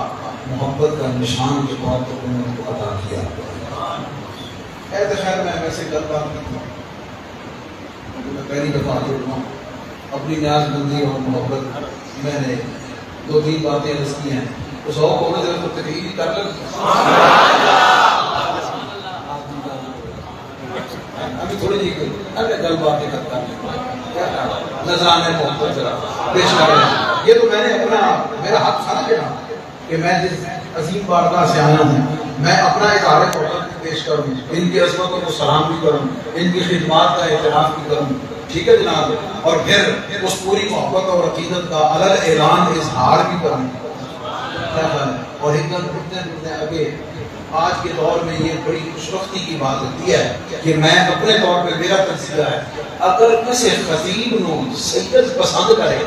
محبت کا نشان کے طور پر انہوں کو عطا کیا۔ خیر میں ویسے گل بات نہیں ہوں، میں پہلی دفعہ جڑا ہوں، اپنی نیاز مندی اور محبت میں نے دو تین باتیں عرض کی ہیں، اس اور کو میں ذرا تقریر کر لیں۔ ابھی تھوڑی جی گل باتیں کرتا ہوں، نظرانے محبت ذرا پیش کر رہے ہیں۔ یہ تو میں نے اپنا میرا حق تھا نا کہ میں جس عظیم بارگاہ سے آیا ہوں میں اپنا اظہار محبت پیش کروں، ان کی عظمتوں کو سلام بھی کروں، ان کی خدمات کا اعتراف بھی کروں، ٹھیک ہے جناب، اور پھر اس پوری محبت اور عقیدت کا علل اعلان اظہار بھی کروں۔ اور ایک دن اتنے آگے آج کے دور میں یہ بڑی خوشبختی کی بات ہوتی ہے کہ میں اپنے طور پہ میرا تجزیہ ہے، اگر کسی خطیب نو سید پسند کرے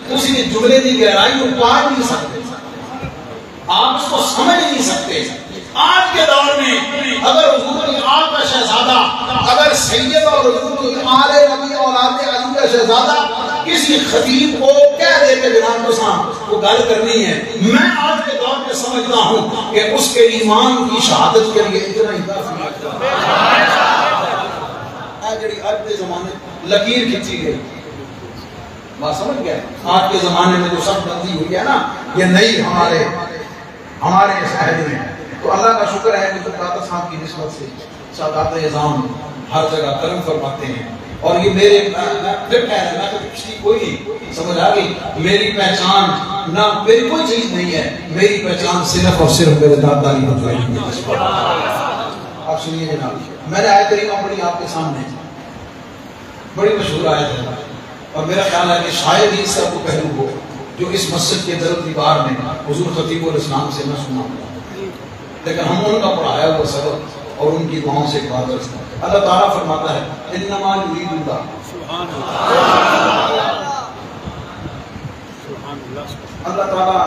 تسی جملے کی گہرائی کو پا نہیں سکتے، آپ اس کو سمجھ نہیں سکتے۔ آج کے دور میں اگر حضور کی آل کا شہزادہ، اگر سید اور حضور کی آل نبی اولاد علی کا شہزادہ کسی خطیب کو کہہ دے کہ جناب کو گل کرنی ہے، میں آج کے دور میں سمجھتا ہوں کہ اس کے ایمان کی شہادت کے لیے اتنا ہی کافی ہے۔ جڑی آج کے زمانے لکیر کھینچی گئی بات سمجھ گیا، آج کے زمانے میں جو سب بندی ہوئی ہے نا، یہ نئی ہمارے اس عہد میں، تو اللہ کا شکر ہے کہ داتا صاحب کی نسبت سے سادات اعظام ہر جگہ کرم فرماتے ہیں۔ اور یہ میرے پھر کہہ رہے ہیں پچھلی کوئی سمجھ آ گئی، میری پہچان نہ میری کوئی چیز نہیں ہے، میری پہچان صرف اور صرف میرے دادا علی بخاری۔ آپ سنیے جناب، میں نے آیت کریمہ پڑھی آپ کے سامنے، بڑی مشہور آیت ہے، اور میرا خیال ہے کہ شاید ہی اس کا کوئی پہلو ہو جو اس مسجد کے در دیوار میں حضور خطیب الاسلام سے نہ سنا ہوا، لیکن ہم ان کا پڑھایا ہوا سبق اور ان کی دعاؤں سے بات کرتے ہیں۔ اللہ تعالیٰ فرماتا ہے انما یرید اللہ، اللہ تعالیٰ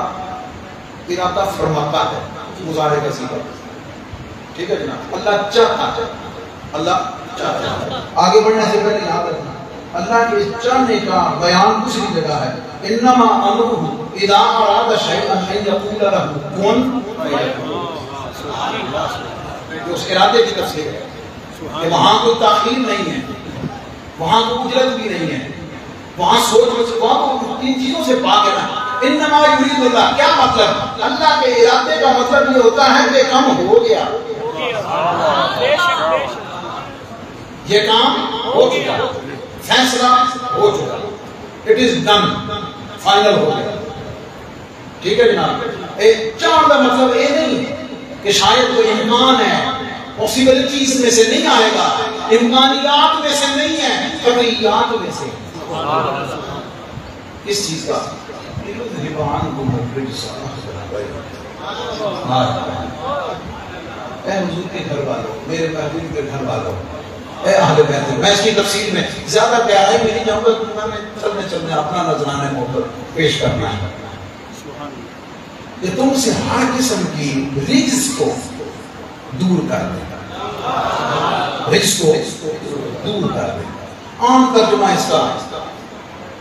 ارادہ فرماتا ہے، مضارع کا صیغہ، ٹھیک ہے جناب، اللہ چاہتا ہے، اللہ چاہتا ہے۔ آگے بڑھنے سے پہلے یاد رکھنا اللہ کے چاہنے کا بیان دوسری جگہ ہے، انما امرہ اذا اراد شیئا ان یقول لہ کن فیکون، اس ارادے کی تفسیر ہے کہ وہاں کوئی تاخیر نہیں ہے، وہاں کوئی اجرت بھی نہیں ہے، وہاں سوچ وہاں تو ان چیزوں سے پاک ہے نا۔ انما یرید اللہ، کیا مطلب؟ اللہ کے ارادے کا مطلب یہ ہوتا ہے کہ کام ہو گیا، یہ کام ہو چکا، فیصلہ ہو چکا، اٹ از ڈن، فائنل ہو گیا۔ ٹھیک ہے جناب؟ چاند کا مطلب یہ نہیں کہ شاید کوئی امکان ہے، پاسبلٹیز میں سے نہیں آئے گا، امکانیات میں سے نہیں ہے، قطعیات میں سے۔ کس چیز کا؟ اے حضور کے گھر والوں، میرے محبوب کے گھر والوں، اے اہل بیت، میں اس کی تفصیل میں زیادہ گہرائی میں نہیں جاؤں گا، دنیا میں چلنے اپنا نذرانہ محبت پیش کرنا ہے کہ تم سے ہر قسم کی رجس کو دور کر دے، رجس کو دور کر دے۔ عام ترجمہ اس کا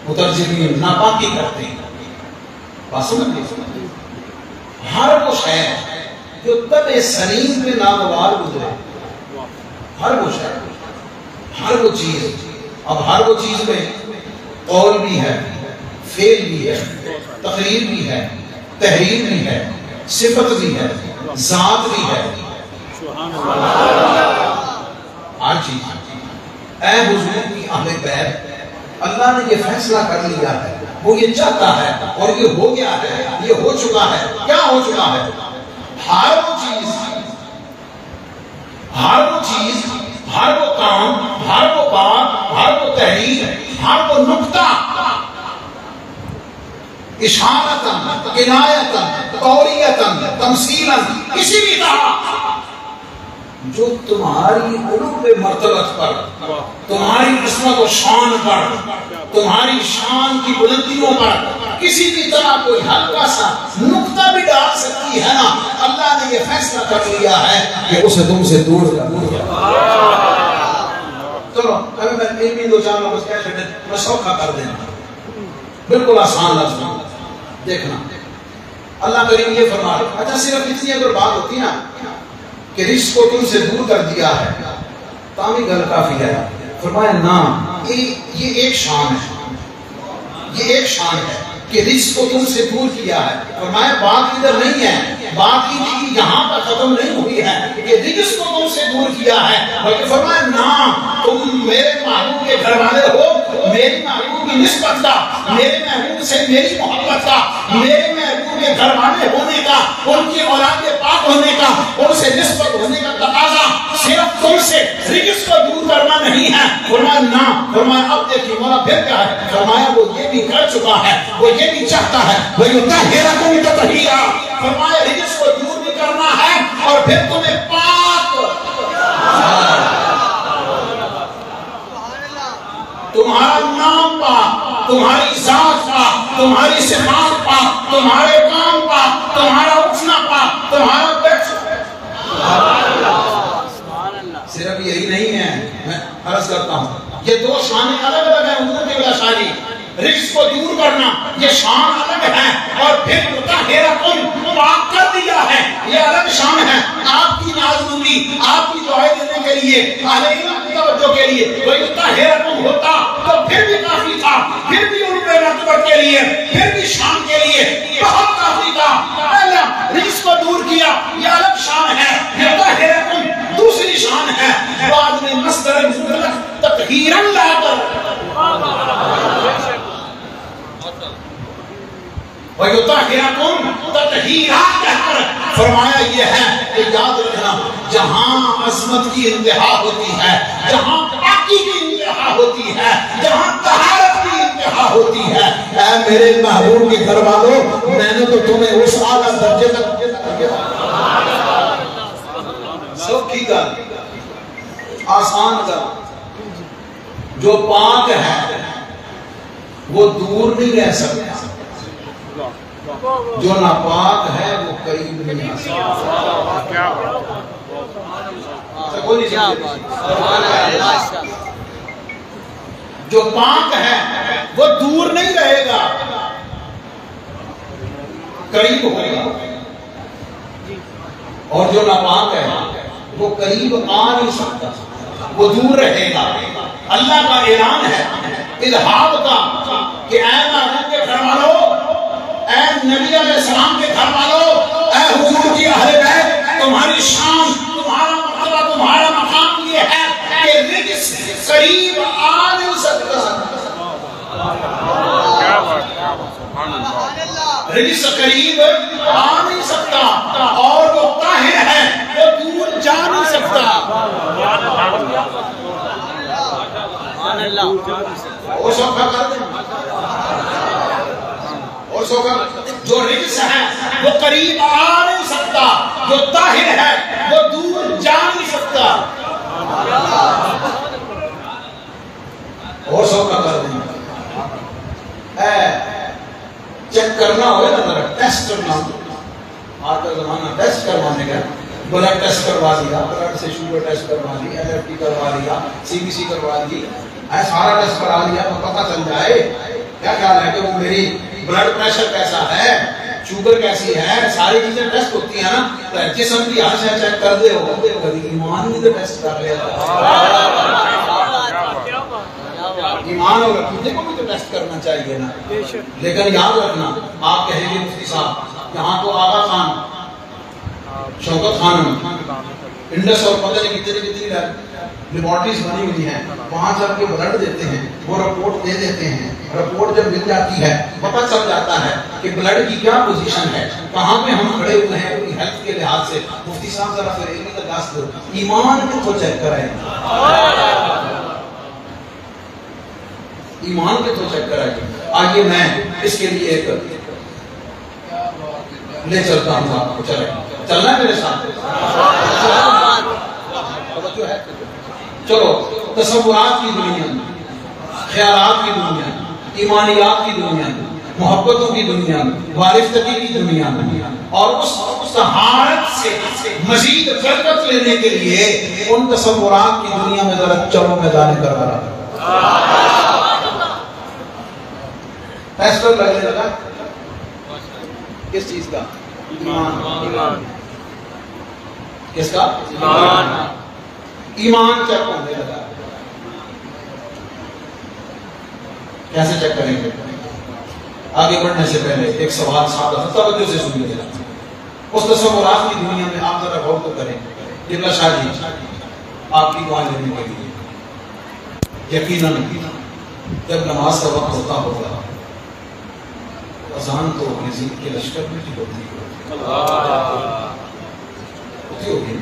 مترجمین ناپاکی کرتے ہیں، بات سمجھ گئے؟ ہر وہ شے جو طبع سلیم پہ ناگوار گزرے، ہر وہ شے، ہر وہ چیز، اب ہر وہ چیز میں قول بھی ہے، فعل بھی ہے، تقریر بھی ہے، تحریر بھی ہے، صفت بھی ہے، ذات بھی ہے، ہر چیز۔ اے حضور کی اہل بیت، اللہ نے یہ فیصلہ کر لیا ہے، وہ یہ چاہتا ہے اور یہ ہو گیا ہے، یہ ہو چکا ہے۔ کیا ہو چکا ہے؟ ہر وہ چیز، ہر وہ چیز، ہر وہ کام، ہر وہ بات، ہر وہ تحریر، ہر وہ نقطہ، اشارتاً، عنایتاً، توریتاً، تمثیلاً، کسی بھی طرح جو تمہاری علوم مرتبت پر، تمہاری عصمت و شان پر، تمہاری شان کی بلندیوں پر کسی بھی طرح کوئی ہلکا سا نقطہ بھی ڈال سکتی ہے نا، اللہ نے یہ فیصلہ کر لیا ہے کہ اسے تم سے دور کر دیا۔ چلو ابھی میں ایک بھی دو چار لفظ کہہ چھوڑے، میں سوکھا کر دینا، بالکل آسان لفظ دیکھنا۔ اللہ کریم یہ فرما رہے، اچھا صرف اتنی اگر بات ہوتی نا کہ رزق کو تم سے دور کر دیا ہے، تامی گل کافی ہے۔ فرمایا نا، یہ ایک شان ہے، یہ ایک شان ہے کہ رزق کو تم سے دور کیا ہے۔ فرمایا بات ادھر نہیں ہے، بات یہاں پر ختم نہیں ہوئی ہے کہ رزق کو تم سے دور کیا ہے، بلکہ فرمایا نا، تم میرے محبوب کے گھر والے ہو، میری محبوب کی نسبت کا، میرے محبوب سے میری محبت کا، میرے محبوب کے گھر والے ہونے کا، ان کی اولاد پاک ہونے کا، ان سے نسبت ہونے کا تقاضا صرف تم سے رزق کو دور کرنا نہیں ہے۔ فرمایا نا، فرمایا اب دیکھیے مولا پھر کیا ہے، فرمایا وہ یہ بھی کر چکا ہے، وہ یہ بھی چاہتا ہے، وہ یطہرکم تطہیرا، فرمایا رزق کو دور بھی کرنا ہے اور پھر تمہیں پاک، تمہارا نام پاک، تمہاری ذات پاک، تمہاری صفات پاک، تمہارے کام پاک، تمہارا اٹھنا پاک، تمہارا بیٹھنا۔ صرف یہی نہیں ہے، میں عرض کرتا ہوں یہ دو شانیں الگ الگ ہیں حضور کی بلا شانی۔ رزق کو دور کرنا یہ شان الگ ہے، اور پھر مطہرکم پاک کر دیا ہے یہ الگ شان ہے۔ آپ کی نازنوری، آپ کی دعائیں دینے کے لیے، اہل علم کی توجہ کے لیے وہ مطہرکم ہوتا تو پھر بھی کافی تھا، پھر بھی ان پہ مرتبت کے لیے، پھر بھی شان کے لیے بہت کافی تھا۔ پہلا رزق کو دور کیا یہ الگ شان ہے، مطہرکم دوسری شان ہے۔ بعد میں مصدر مطلق تطہیرا لا کر وَيُطَهِّرَكُمْ تَطْهِيرًا کہہ کر فرمایا یہ ہے کہ یاد رکھنا جہاں عظمت کی انتہا ہوتی ہے، جہاں پاکی کی انتہا ہوتی ہے، جہاں طہارت کی انتہا ہوتی ہے، اے میرے محبوب کے گھر والوں، میں نے تو تمہیں اس اعلیٰ درجے تک سوکھی گل، آسان گل، جو پاک ہے وہ دور نہیں رہ سکتا، جو ناپاک ہے وہ قریب نہیں آ سکتا۔ جو پاک ہے وہ دور نہیں رہے گا، قریب ہوگا، اور جو ناپاک ہے وہ قریب آ نہیں سکتا، وہ دور رہے گا۔ اللہ کا اعلان ہے اذہاب کا کہ اے محبوب کے گھر والوں، اے نبی علیہ السلام کے گھر والوں، اے حضور کی اہل بیت، تمہاری شان، تمہارا مرتبہ، تمہارا مقام یہ ہے کہ رزق قریب آ نہیں سکتا۔ کیا بات ہے، سبحان اللہ۔ رجس قریب آ نہیں سکتا اور وہ طاہر ہے وہ دور جا نہیں سکتا. اور سوکھا کر دیں اور سوکھا. جو رجس ہے وہ قریب آ نہیں سکتا, جو طاہر ہے وہ دور جا نہیں سکتا. اور سوکھا کر دیں. چیک کرنا ہوئے نا ذرا, ٹیسٹ کرنا. آج کا زمانہ ٹیسٹ کروانے کا, بلڈ ٹیسٹ کروا لیا, بلڈ سے شوگر ٹیسٹ کروا لی, LFT کروا لیا, CBC کروا لی, سارا ٹیسٹ کرا لیا تو پتہ چل جائے. کیا خیال ہے کہ وہ میری بلڈ پریشر کیسا ہے, شوگر کیسی ہے, ساری چیزیں ٹیسٹ ہوتی ہیں نا. جسم کی ہر شے چیک کر دے ہو, کبھی ایمان بھی تو ٹیسٹ کر لیا. ایمان اور عقیدے کو بھی تو ٹیسٹ کرنا چاہیے نا. لیکن یاد رکھنا, آپ کہیں گے مفتی صاحب یہاں تو آغا خان, شوکت خانم, انڈس اور پتہ نہیں کتنی لیبارٹریز بنی ہوئی ہیں, وہاں جب کے بلڈ دیتے ہیں وہ رپورٹ دے دیتے ہیں. رپورٹ جب مل جاتی ہے پتہ چل جاتا ہے کہ بلڈ کی کیا پوزیشن ہے, کہاں پہ ہم کھڑے ہوئے ہیں اپنی ہیلتھ کے لحاظ سے. مفتی صاحب ذرا پھر ایک درخواست دو, ایمان کو چیک کرائیں, ایمان کے تو چیک کرائیں. آئیے میں اس کے لیے ایک لے چلتا ہوں آپ کو. چلیں, چلنا ہے میرے ساتھ. چلو, تصورات کی دنیا, خیالات کی دنیا, ایمانیات کی دنیا, محبتوں کی دنیا, وارفتگی کی دنیا, اور اس حالت سے مزید برکت لینے کے لیے ان تصورات کی دنیا میں ذرا چلو میدان کربلا. ٹیسٹر لگنے لگا کس چیز کا؟ ایمان. کس کا؟ ایمان چیک کرنے لگا. کیسے چیک کریں گے؟ آگے بڑھنے سے پہلے ایک سوال سادہ توجہ سے سنیے. اس تصورات کی دنیا میں آپ ذرا غور تو کریں. قبلہ شاہ جی آپ کی دعائیں لینے کے لیے یقیناً جب نماز کا وقت ہوتا ہوگا اذان تو نزیب کے لشکر میں بھی ہوتی ہوگی,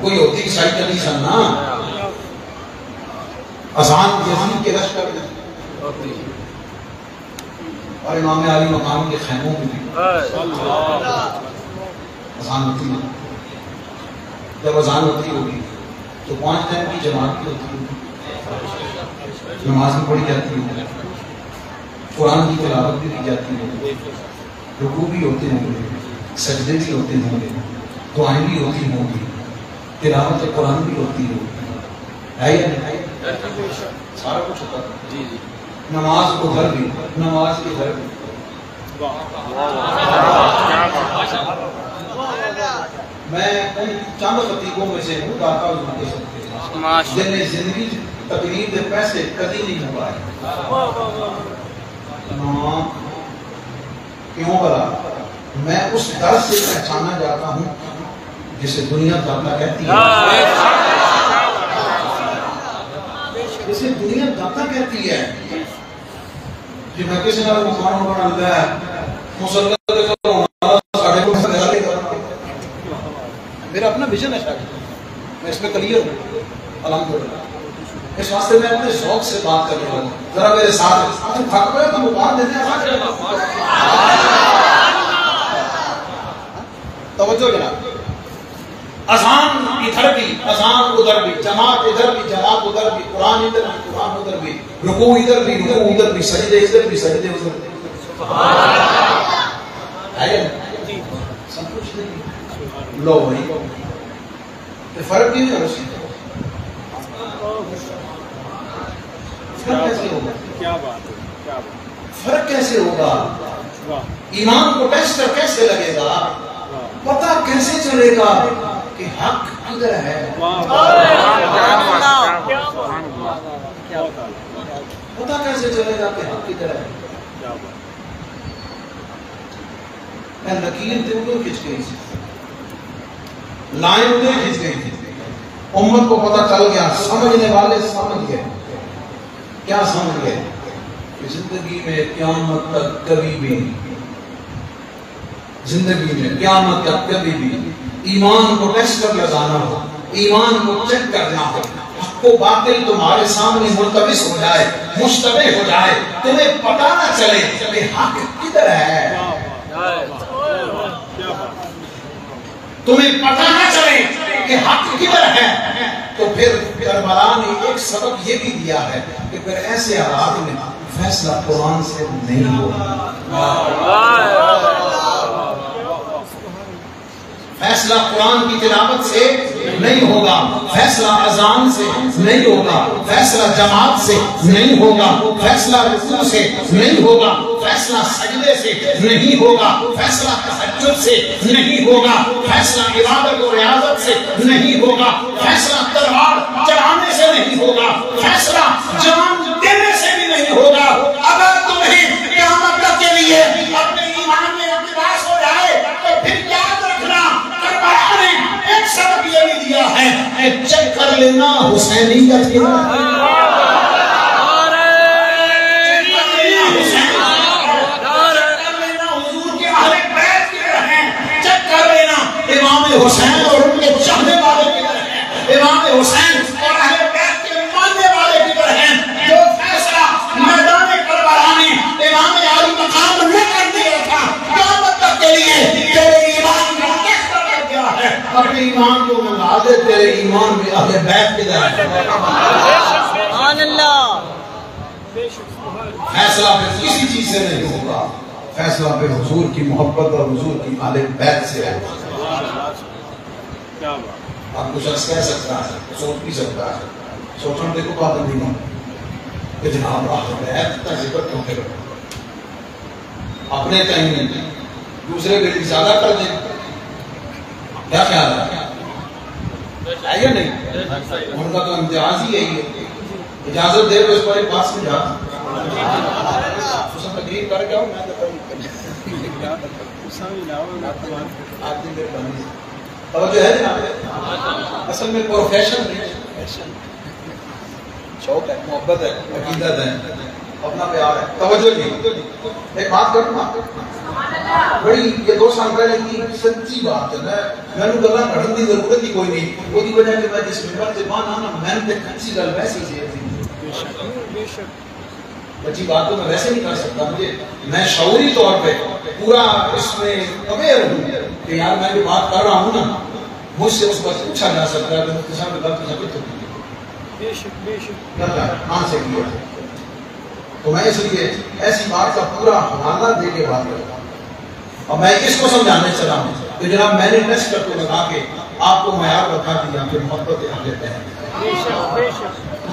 کوئی ہوتی عیسائی کنڈیشن نا, اذان یزید کے لشکر میں اور امام علی مقام کے خیموں میں بھی اذان ہوتی ہے. جب اذان ہوتی ہوگی تو 5 ٹائم کی جماعت بھی ہوتی ہوگی, نماز بھی پڑھی جاتی ہوگی, قرآن کی تلاوت بھی کی جاتی ہے, رکوع بھی ہوتے ہوں گے, سجدے بھی ہوتے ہوں گے, دعائیں بھی ہوتی ہوں گی, تلاوت قرآن بھی ہوتی ہوگی, ہے یا نہیں؟ سارا کچھ ہوتا ہے. نماز کو گھر بھی, نماز کے گھر بھی. میں ان چند خطیبوں میں سے ہوں داتا حضور کے سب جن نے زندگی تقریر دے پیسے کبھی نہیں منوائے. کیوں بلا؟ میں اس در سے پہچانا جاتا ہوں جسے دنیا داتا کہتی ہے, جسے دنیا داتا کہتی ہے. جی میں کسی نال مکان بنا لیا ہے مسلط میرا اپنا ویژن ہے شاید, میں اس میں کلیئر ہوں الحمدللہ. اس واسطے میں اپنے ذوق سے بات کر رہا ہوں. ذرا میرے ساتھ تھک گئے تو مبارک دیتے ہیں. توجہ جناب, اذان ادھر بھی, اذان ادھر بھی, جماعت ادھر بھی, جماعت ادھر بھی, قرآن ادھر بھی, قرآن ادھر بھی, رکوع ادھر بھی, رکوع ادھر بھی, سجدے ادھر بھی, سجدے ادھر بھی. سب کچھ نہیں. لو بھائی فرق نہیں ہے. فرق کیسے ہوگا؟ کیا بات ہے, فرق کیسے ہوگا؟ ایمان کو ٹیسٹ کیسے لگے گا؟ پتہ کیسے چلے گا کہ حق کدھر ہے؟ پتہ کیسے چلے گا کہ حق کدھر ہے؟ میں لکیر تے ادھر کھچ گئی تھی, لائن ادھر کھچ گئی تھی. امت کو پتہ چل گیا, سمجھنے والے سمجھ گئے. کیا سمجھ گئے؟ کہ زندگی میں قیامت تک کبھی بھی زندگی میں قیامت تک کبھی بھی ایمان کو ٹیسٹ کر لگانا ہو، ایمان کو چیک کرنا ہو، حق و باطل تمہارے سامنے ملتبس ہو جائے، مشتبہ ہو جائے، تمہیں پتہ نہ چلے کہ حق کدھر ہے، تمہیں پتہ نہ چلے کہ حق کدھر ہے، تو پھر کربلا نے ایک سبق یہ بھی دیا ہے کہ پھر ایسے حالات میں فیصلہ قرآن سے نہیں ہوگا، فیصلہ قرآن کی تلاوت سے نہیں ہوگا، فیصلہ اذان سے نہیں ہوگا، فیصلہ جماعت سے نہیں ہوگا، فیصلہ رکوع سے نہیں ہوگا، فیصلہ سجدے سے نہیں ہوگا، فیصلہ تہجد سے نہیں ہوگا، فیصلہ عبادت و ریاضت سے نہیں ہوگا، فیصلہ تلوار چلانے سے نہیں ہوگا، فیصلہ جان دینے سے بھی نہیں ہوگا۔ اگر تمہیں قیامت تک کے لیے اپنے ایمان میں اقتباس ہو جائے تو پھر یاد رکھنا کربلا نے ایک سبق یہ بھی دیا ہے کہ چیک کر لینا حسینیت کی امام حسین اور ان کے چاہنے والے کدھر ہیں، امام حسین اور اہل بیت کے ماننے والے کدھر ہیں، جو فیصلہ میدان کربلا میں امام علی مقام نے کر دیا تھا، قیامت تک کے لیے تیرے ایمان کا ٹیسٹ کر دیا ہے، اپنے ایمان کو منگا دے، تیرے ایمان میں اہل بیت کدھر ہے۔ سبحان اللہ، فیصلہ پھر کسی چیز سے نہیں ہوگا، فیصلہ پھر حضور کی محبت اور حضور کی اہل بیت سے ہے۔ آپ کو شخص کہہ سکتا ہے، سوچ بھی سکتا ہے، سوچنے دیکھو بات نہیں کہ جناب اہل بیت کا ذکر کیوں کرو، اپنے کہیں نہیں دوسرے کے لیے زیادہ کر دیں، کیا خیال ہے یا نہیں؟ ان کا تو امتیاز ہی یہی ہے، اجازت دے تو اس پر ایک بات سمجھا اس نے تقریر کر کے آؤ، میں توجہ ہے جناب، اصل میں پروفیشن شوق ہے، محبت ہے، عقیدت ہے، اپنا پیار ہے، توجہ نہیں۔ ایک بات کروں نا، بڑی یہ 2 سال پہلے کی سچی بات ہے، میں نے گلا پڑھنے کی ضرورت ہی کوئی نہیں، وہ دی وجہ کہ میں جس ممبر سے باہر آنا میں نے کچی گل ویسی سے بچی بات تو میں ویسے نہیں کر سکتا، مجھے میں شعوری طور پہ پورا اس میں اویئر ہوں کہ یار میں جو بات کر رہا ہوں نا مجھ سے اس وقت پوچھا جا سکتا ہے کہ مفتی صاحب نے غلطی ثابت ہوتی ہے کہاں سے کیا، تو میں اس لیے ایسی بات کا پورا حوالہ دے کے بات کرتا ہوں۔ اور میں اس کو سمجھانے چلا ہوں کہ جناب میں نے ٹیسٹ کر کے بتا کے آپ کو معیار بتا دیا کہ محبت اہل بیت،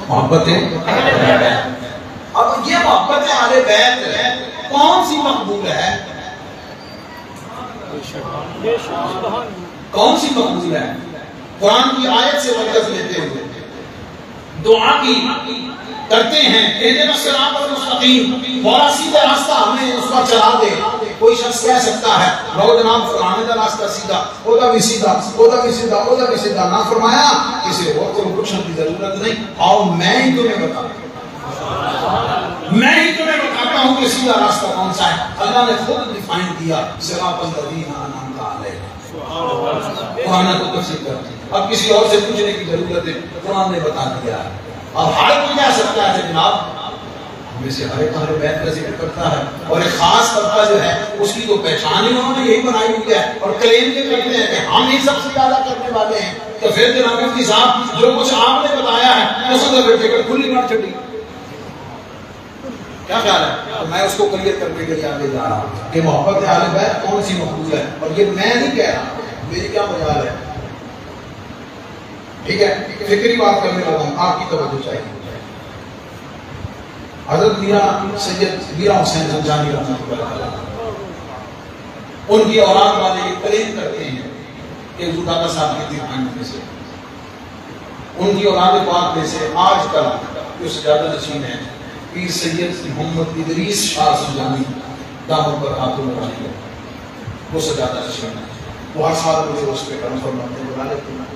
محبت اہل بیت۔ اب یہ محبت اہل بیت کون سی مقبول ہے، کون سی مقبول ہے؟ قرآن کی آیت سے برکت لیتے ہوئے دعا کی کرتے ہیں، اہدنا الصراط المستقیم، مولا سیدھا راستہ ہمیں اس پر چلا دے۔ کوئی شخص کہہ سکتا ہے لو جناب فلانے کا راستہ سیدھا، اودا بھی سیدھا، اودا بھی سیدھا، اودا بھی سیدھا، نہ فرمایا کسی اور کو پوچھنے کی ضرورت نہیں، آؤ میں ہی تمہیں بتاتا ہوں کہ سیدھا راستہ کون سا ہے۔ اللہ نے خود ڈیفائن کیا، صراط الذین انعمت علیہم، قرآن کو تفسیر کرتی، اب کسی اور سے پوچھنے کی ضرورت ہے، قرآن نے بتا دیا ہے۔ اب ہر کوئی کہہ سکتا ہے جناب ہمیں سے ہر ایک اہل بیت کا ذکر کرتا ہے، اور ایک خاص طبقہ جو ہے اس کی تو پہچان ہی انہوں نے یہی بنائی ہوئی ہے، اور کلیم یہ کرتے ہیں کہ ہم ہی سب سے زیادہ کرنے والے ہیں۔ تو پھر جناب مفتی صاحب جو کچھ آپ نے بتایا ہے اس کو ٹکٹ کھلی نہ چھٹی، کیا خیال ہے؟ تو میں اس کو کلیئر کرنے کے لیے آگے جا رہا ہوں کہ محبت اہل بیت کون سی مقبول ہے، اور یہ میں نہیں کہہ رہا، میری کیا مجال ہے، ٹھیک ہے؟ فکری بات کرنے لگا ہوں، آپ کی توجہ چاہیے۔ حضرت میاں سید میرا حسین زنجانی رحمۃ اللہ علیہ، ان کی اولاد والے یہ کلیم کرتے ہیں کہ حضور دادا صاحب کے دیوان میں سے ان کی اولاد پاک میں سے آج کل جو سجادہ نشین ہے پیر سید محمد ادریس شاہ زنجانی دامت برکاتہ اللہ، وہ سجادہ نشین ہے، وہ ہر سال مجھے اس پہ کرم فرماتے ہیں، بلا لیتے ہیں،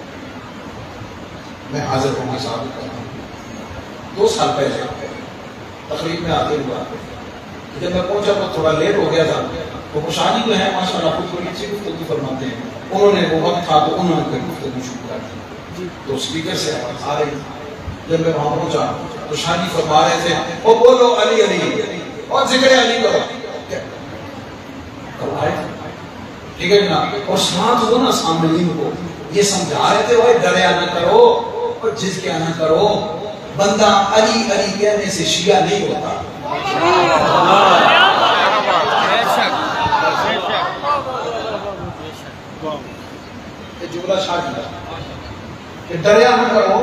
میں حاضر ہوں گا صاحب کرتا ہوں۔ 2 سال پہلے تقریب میں آتے ہوا جب میں پہنچا تو تھوڑا لیٹ ہو گیا تھا، تو خوشحالی جو ہے ماشاءاللہ خود بڑی اچھی گفتگو فرماتے ہیں. انہوں نے وہ وقت تھا تو انہوں نے پھر گفتگو شروع کر دی تو اسپیکر سے آواز آ رہی. جب میں وہاں پہنچا تو شاہ جی فرما رہے تھے وہ بولو علی علی اور ذکر علی کرو. ٹھیک ہے نا. اور ساتھ وہ نا سامعین کو یہ سمجھا رہے تھے وہ ڈریا نہ کرو اور جھجکیا نہ کرو. بندہ علی علی کہنے سے شیعہ نہیں ہوتا. یہ جملہ شاہ جی کا کہ ڈریا نہ کرو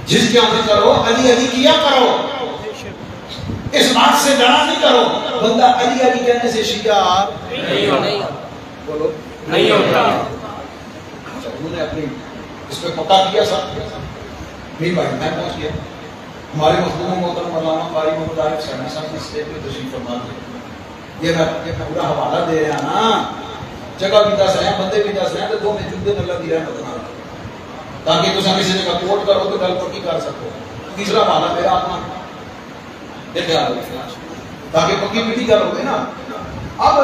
جھجکیا نہ کرو علی علی کیا کرو. اس بات سے ڈرا نہیں کرو. بندہ علی علی کہنے سے شیعہ بولو نہیں ہوتا. انہوں نے اپنی اس پہ پکا کیا سب. نہیں بھائی میں پہنچ گیا. ہمارے مخدوم محترم مولانا قاری محمد عارف سیانی صاحب کی اسٹیج پہ تشریف فرما دے. یہ میں پورا حوالہ دے رہا نا. جگہ بھی دس ہیں بندے بھی دس ہیں تو دو میں جلدے اللہ دی رحمت نہ تاکہ تم کسی جگہ کوٹ کرو تو گل پکی کر سکو. تیسرا حوالہ میرا اپنا تاکہ پکی پیٹی گل ہوگی نا. اب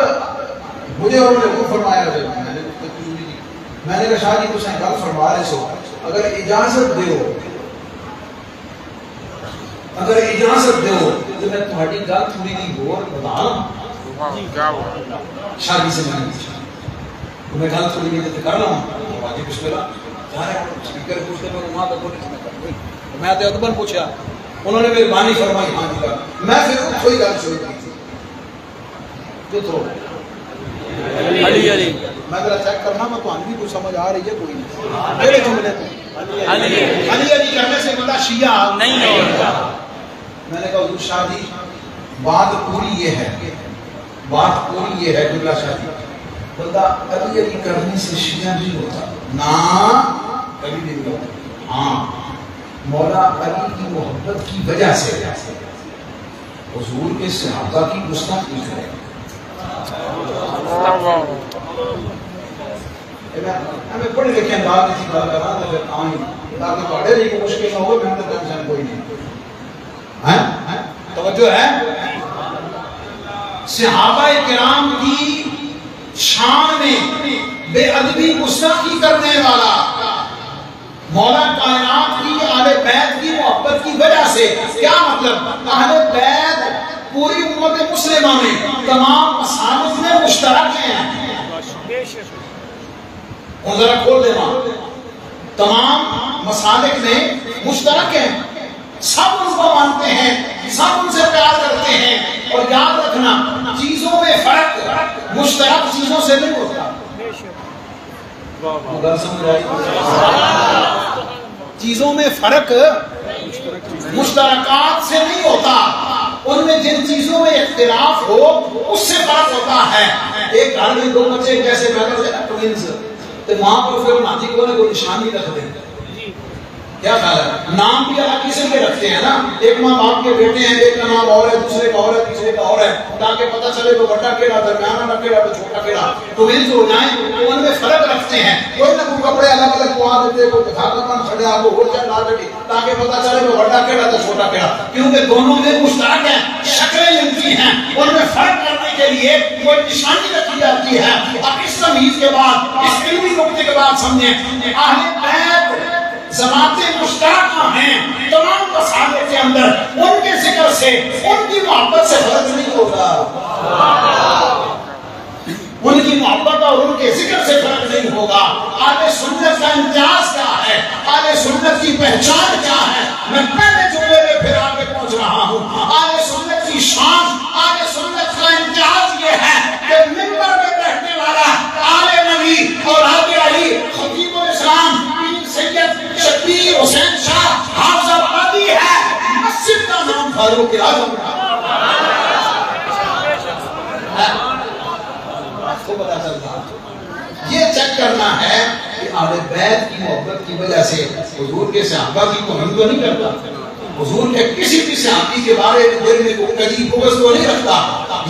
مجھے انہوں نے وہ فرمایا میں نے کہا شاہ جی تم گل فرما رہے سو اگر اجازت دیو تو میں تمہاری گل تھوڑی جی اور بتا لوں. شاہ جی سے میں نے پوچھا میں گل تھوڑی جی کر لوں باقی کچھ پہلا جا رہے اسپیکر پوچھتے میں تو ادبن پوچھا. انہوں نے میری بانی فرمائی ہاں جی کر. میں پھر کوئی گل شروع کی جو تو علی علی میں ذرا چیک کرنا میں تو بھی کچھ سمجھ آ رہی ہے کوئی نہیں. میرے جملے تو علی علی کرنے سے بندہ شیعہ نہیں ہوتا. میں نے کہا حضور شاہ جی بات پوری یہ ہے جملہ شاہ جی بندہ علی علی کرنے سے شیعہ نہیں ہوتا نا کبھی نہیں ہوتا. ہاں مولا علی کی محبت کی وجہ سے حضور کے صحابہ کی گستاخی کرے. میں پڑھے لکھے انداز میں بات کر رہا پھر آئیں تاکہ پڑھے لکھے مشکل نہ ہو. میں تو ٹینشن کوئی نہیں. توجہ ہے. صحابہ کرام کی شان میں بے ادبی گستاخی کرنے والا مولا کائنات کی اہل بیت کی محبت کی وجہ سے. کیا مطلب؟ اہل بیت پوری امت مسلمہ میں تمام مسالک میں مشترک ہیں. ذرا کھول دینا. تمام مسالک میں مشترک ہیں. سب ان کو مانتے ہیں سب ان سے پیار کرتے ہیں. اور یاد رکھنا چیزوں میں فرق مشترک چیزوں سے نہیں ہوتا. چیزوں میں فرق مشترکات سے نہیں ہوتا. ان میں جن چیزوں میں اختلاف ہو اس سے فرق ہوتا ہے. ایک گھر میں دو بچے جیسے پیدا سے ٹوینز تو ماں کو پھر ناتی کو کوئی نشانی رکھ دیں. کیا خیال ہے؟ نام بھی الگ قسم کے رکھتے ہیں نا. ایک ماں باپ کے بیٹے ہیں ایک کا نام اور ہے دوسرے کا اور ہے تیسرے کا اور ہے تاکہ پتہ چلے تو بڑا کیڑا درمیانہ نہ کیڑا تو چھوٹا کیڑا. تو مل ہو جائیں تو ان میں فرق رکھتے ہیں. کوئی نہ کوئی کپڑے الگ الگ پوا دیتے کوئی دھاگا بن چھڑے آپ کو ہو جائے لا بیٹی تاکہ پتہ چلے تو بڑا کیڑا تو چھوٹا کیڑا. کیونکہ دونوں میں مشترک ہیں شکلیں ملتی ہیں. ان میں فرق کرنے کے لیے کوئی نشانی رکھی جاتی ہے. اب اس تمیز کے بعد اس علمی نقطے کے بعد سمجھیں اہل بیت ذمات مشترکہ ہیں تمام مسالک کے اندر. ان کے ذکر سے ان کی محبت سے فرق نہیں ہوگا. ان کی محبت اور ان کے ذکر سے فرق نہیں ہوگا. اہل سنت کا امتیاز کیا ہے؟ اہل سنت کی پہچان کیا ہے؟ میں پہلے جملے میں پھر آگے پہنچ رہا ہوں. اہل سنت کی شان اہل سنت کا امتیاز یہ ہے کہ منبر میں بیٹھنے والا آل نبی اور آل علی خطیب الاسلام سید شبیر حسین شاہ حافظ آبادی ہے. مسجد کا نام فاروق اعظم آپ کو پتا چلتا. یہ چیک کرنا ہے کہ اہل بیت کی محبت کی وجہ سے حضور کے صحابہ کی توہین تو نہیں کرتا. حضور کے کسی بھی صحابی کے بارے میں دل میں کوئی کجی بغض تو نہیں رکھتا.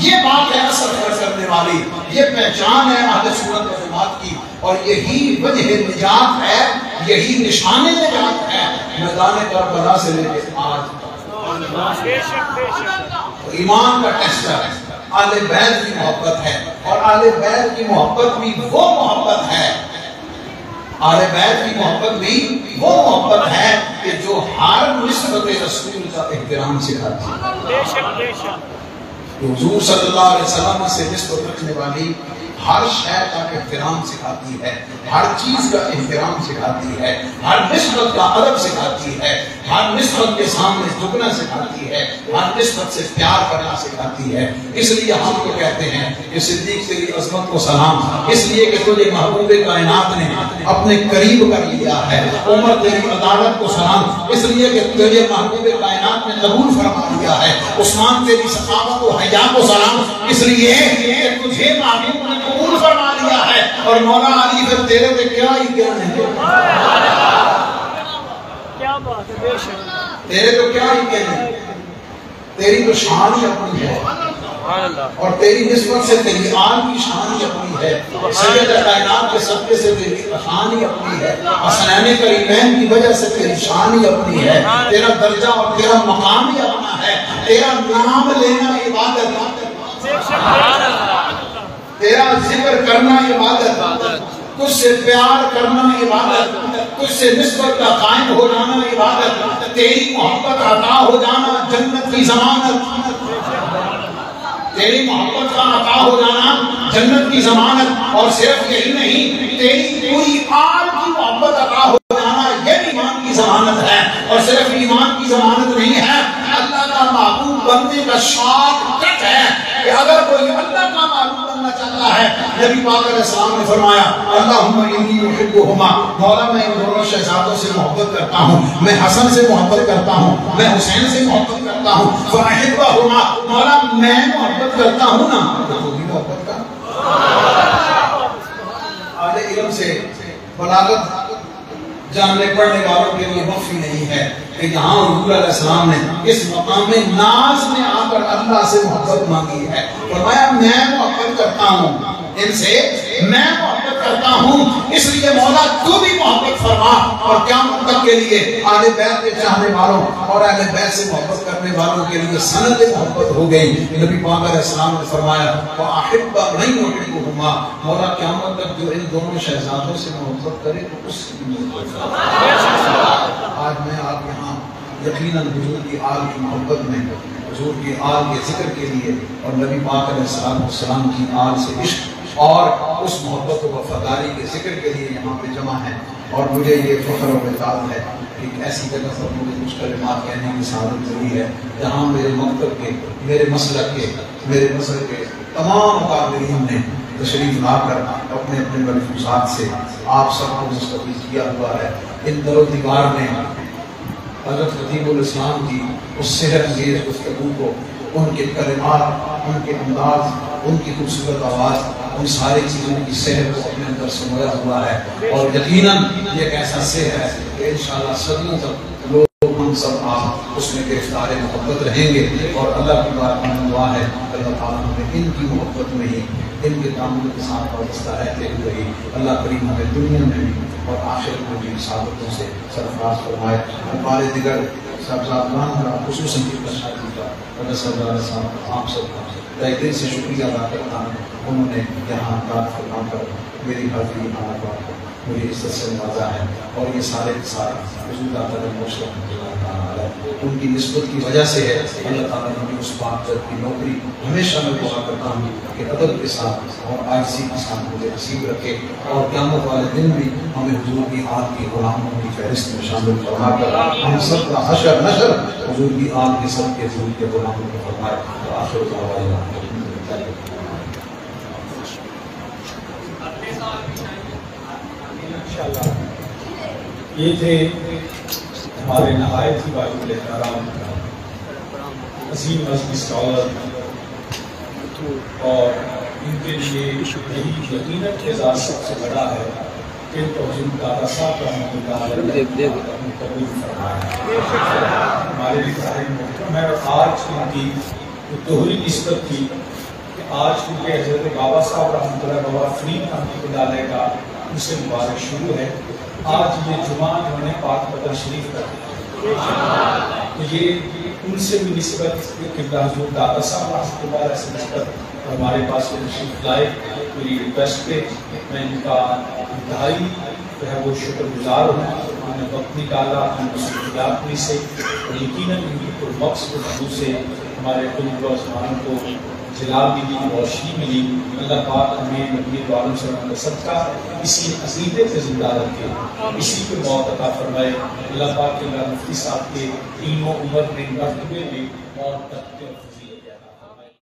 یہ بات ہے اثر فرق کرنے والی. یہ پہچان ہے اہل سنت و جماعت کی اور یہی وجہ نجات ہے یہی نشان نجات ہے. میدان کربلا سے لے کے آج ایمان کا ٹیسٹ ہے. آل بیت کی محبت ہے، اور آل بیت کی محبت بھی وہ محبت ہے، آل بیت کی محبت بھی وہ محبت ہے کہ جو ہر نسبت رسول کا احترام سکھاتی ہے۔ بے شک بے شک، حضور صلی اللہ علیہ وسلم سے نسبت رکھنے والی ہر شے کا احترام سکھاتی ہے، ہر چیز کا احترام سکھاتی ہے، ہر نسبت کا ادب سکھاتی ہے، ہر نسبت کے سامنے جھکنا سکھاتی ہے، ہر نسبت سے پیار کرنا سکھاتی ہے۔ اس لیے ہم کو کہتے ہیں کہ صدیق تیری عظمت کو سلام، اس لیے کہ تجھے محبوب کائنات نے اپنے قریب کر لیا ہے۔ عمر تیری عدالت کو سلام، اس لیے کہ تجھے محبوب کائنات نے قبول فرما لیا ہے۔ عثمان تیری سخاوت و حیا کو سلام، اس لیے کہ تجھے محبوب نے قبول فرما لیا ہے۔ اور مولا علی پھر تیرے پہ کیا ہی کیا نہیں، کیا بات ہے، بے شک، تیرے تو کیا ہی کہنے، تیری تو شان ہی اپنی ہے، سبحان اللہ، اور تیری نسبت سے تیری آن کی شان ہی اپنی ہے، سید کائنات کے صدقے سے تیری شان ہی اپنی ہے، حسنین کریمین کی وجہ سے تیری شان ہی اپنی ہے، تیرا درجہ اور تیرا مقام ہی اپنا ہے، تیرا نام لینا عبادت، بے شک، سبحان اللہ، تیرا ذکر کرنا عبادت، تجھ سے پیار کرنا عبادت، تجھ سے نسبت کا قائم ہو جانا عبادت، تیری محبت عطا ہو جانا جنت کی ضمانت، تیری محبت کا عطا ہو جانا جنت کی ضمانت، اور صرف یہی نہیں، تیری پوری آل کی محبت عطا ہو جانا یہ ایمان کی ضمانت ہے، اور صرف ایمان کی ضمانت نہیں ہے، اللہ کا معبود بننے کا شارٹ کٹ ہے کہ اگر کوئی اللہ کا معبود بننا چاہتا ہے، نبی پاک علیہ السلام نے فرمایا اللہم انی احبہما، مولا میں ان دونوں شہزادوں سے محبت کرتا ہوں، میں حسن سے محبت کرتا ہوں، میں حسین سے محبت کرتا ہوں، فاحبہما، مولا میں محبت کرتا ہوں نا تو بھی محبت کر۔ اہل علم سے بلاغت جاننے پڑھنے والوں کے لیے مخفی نہیں ہے کہ یہاں حضور علیہ السلام نے اس مقام میں ناز میں آ کر اللہ سے محبت مانگی ہے، فرمایا میں محبت کرتا ہوں ان سے، میں محبت کرتا ہوں، اس لیے مولا تو بھی محبت فرما، اور قیامت تک کے لیے اہل بیت کے چاہنے والوں اور اہل بیت سے محبت کرنے والوں کے لیے سند محبت ہو گئی۔ نبی پاک علیہ السلام نے فرمایا وَأَحِبَّ مَن يُحِبُّهُمَا، مولا قیامت تک جو ان دونوں شہزادوں سے محبت کرے تو اس کی محبت کرے۔ آج میں آپ یہاں یقیناً حضور کی آل کی محبت میں، حضور کی آل کے ذکر کے لیے اور نبی پاک علیہ السلام کی آل سے عشق اور اس محبت و وفاداری کے ذکر کے لیے یہاں پہ جمع ہیں، اور مجھے یہ فخر و اعتراض ہے کہ ایسی جگہ پر مجھے کچھ کلمات کہنے کی سعادت ملی ہے جہاں میرے مکتب کے، میرے مسلک کے تمام اکابرین نے تشریف لا کر اپنے اپنے ملفوظات سے آپ سب کو مستفید کیا ہوا ہے۔ ان در و دیوار نے حضرت خطیب الاسلام کی اس سحر انگیز گفتگو کو، ان کے کلمات، ان کے انداز، ان کی خوبصورت آواز، ان ساری چیزوں کی سحر کو اپنے اندر سمویا ہوا ہے، اور یقیناً یہ ایک ایسا سحر ہے کہ انشاءاللہ صدیوں تک لوگ ہم سب آپ اس میں گرفتار محبت رہیں گے، اور اللہ کی بارگاہ میں دعا ہے اللہ تعالیٰ ہمیں ان کی محبت میں ہی، ان کے تعامل کے ساتھ وابستہ رہتے ہوئے ہی اللہ کریم ہمیں دنیا میں بھی اور آخرت میں بھی سعادتوں سے سرفراز فرمائے۔ ہمارے دیگر صاحبزادگان کا خصوصاً کی شادی کا حضرت صلی اللہ علیہ وسلم آپ سب کا تہ دل سے شکریہ ادا کرتا ہوں، انہوں نے یہاں رات فرما کر میری حاضری آنا پر مجھے عزت سے نوازا ہے، اور یہ سارے کے سارے حضور تعالیٰ ان کی نسبت کی وجہ سے ہے۔ اللہ تعالیٰ نے اس بات کی نوکری ہمیشہ میں دعا کرتا ہوں کہ ادب کے ساتھ اور عاجزی کے ساتھ مجھے نصیب رکھے، اور قیامت والے دن بھی ہمیں حضور کی آل کی غلاموں کی فہرست میں شامل فرما کر ہم سب کا حشر نشر حضور کی آل کے سب کے حضور کے غلاموں کو فرمائے۔ آخر دعوانا یہ تھے ہمارے نہایت ہی واجب احترام عظیم مجلس اسکالر، اور ان کے لیے یہی یقیناً اعزاز سب سے بڑا ہے کہ توجہ دادا صاحب رحمۃ اللہ علیہ قبول فرمایا۔ ہمارے لیے بڑا محترم ہے، اور آج ان کی دوہری نسبت تھی کہ آج کیونکہ حضرت بابا صاحب رحمۃ اللہ بابا فرید رحمۃ اللہ علیہ کا ان سے مبارک شروع ہے، آج یہ جمعہ انہوں نے پاک بدر شریف کر دیا، تو یہ ان سے بھی نسبت قبلہ حضور داتا صاحب رحمۃ اللہ علیہ سے نسبت ہمارے پاس تشریف لائے. میری ریکویسٹ پہ میں ان کا انتہائی جو ہے وہ شکر گزار ہوں. انہوں نے وقت نکالا ان مصروفیات میں سے, اور یقیناً ان کی پرمقصد گفتگو سے ہمارے قلوب و اذہان کو جلال ملی, روشنی ملی. اللہ پاک ہمیں نبی عالم صلی اللہ علیہ وسلم کا صدقہ اسی عقیدے پہ زندہ رکھے, اسی پہ موت عطا فرمائے. اللہ پاک کے مفتی صاحب کے علم و عمر میں, مرتبے میں اور تقوی و فضیلت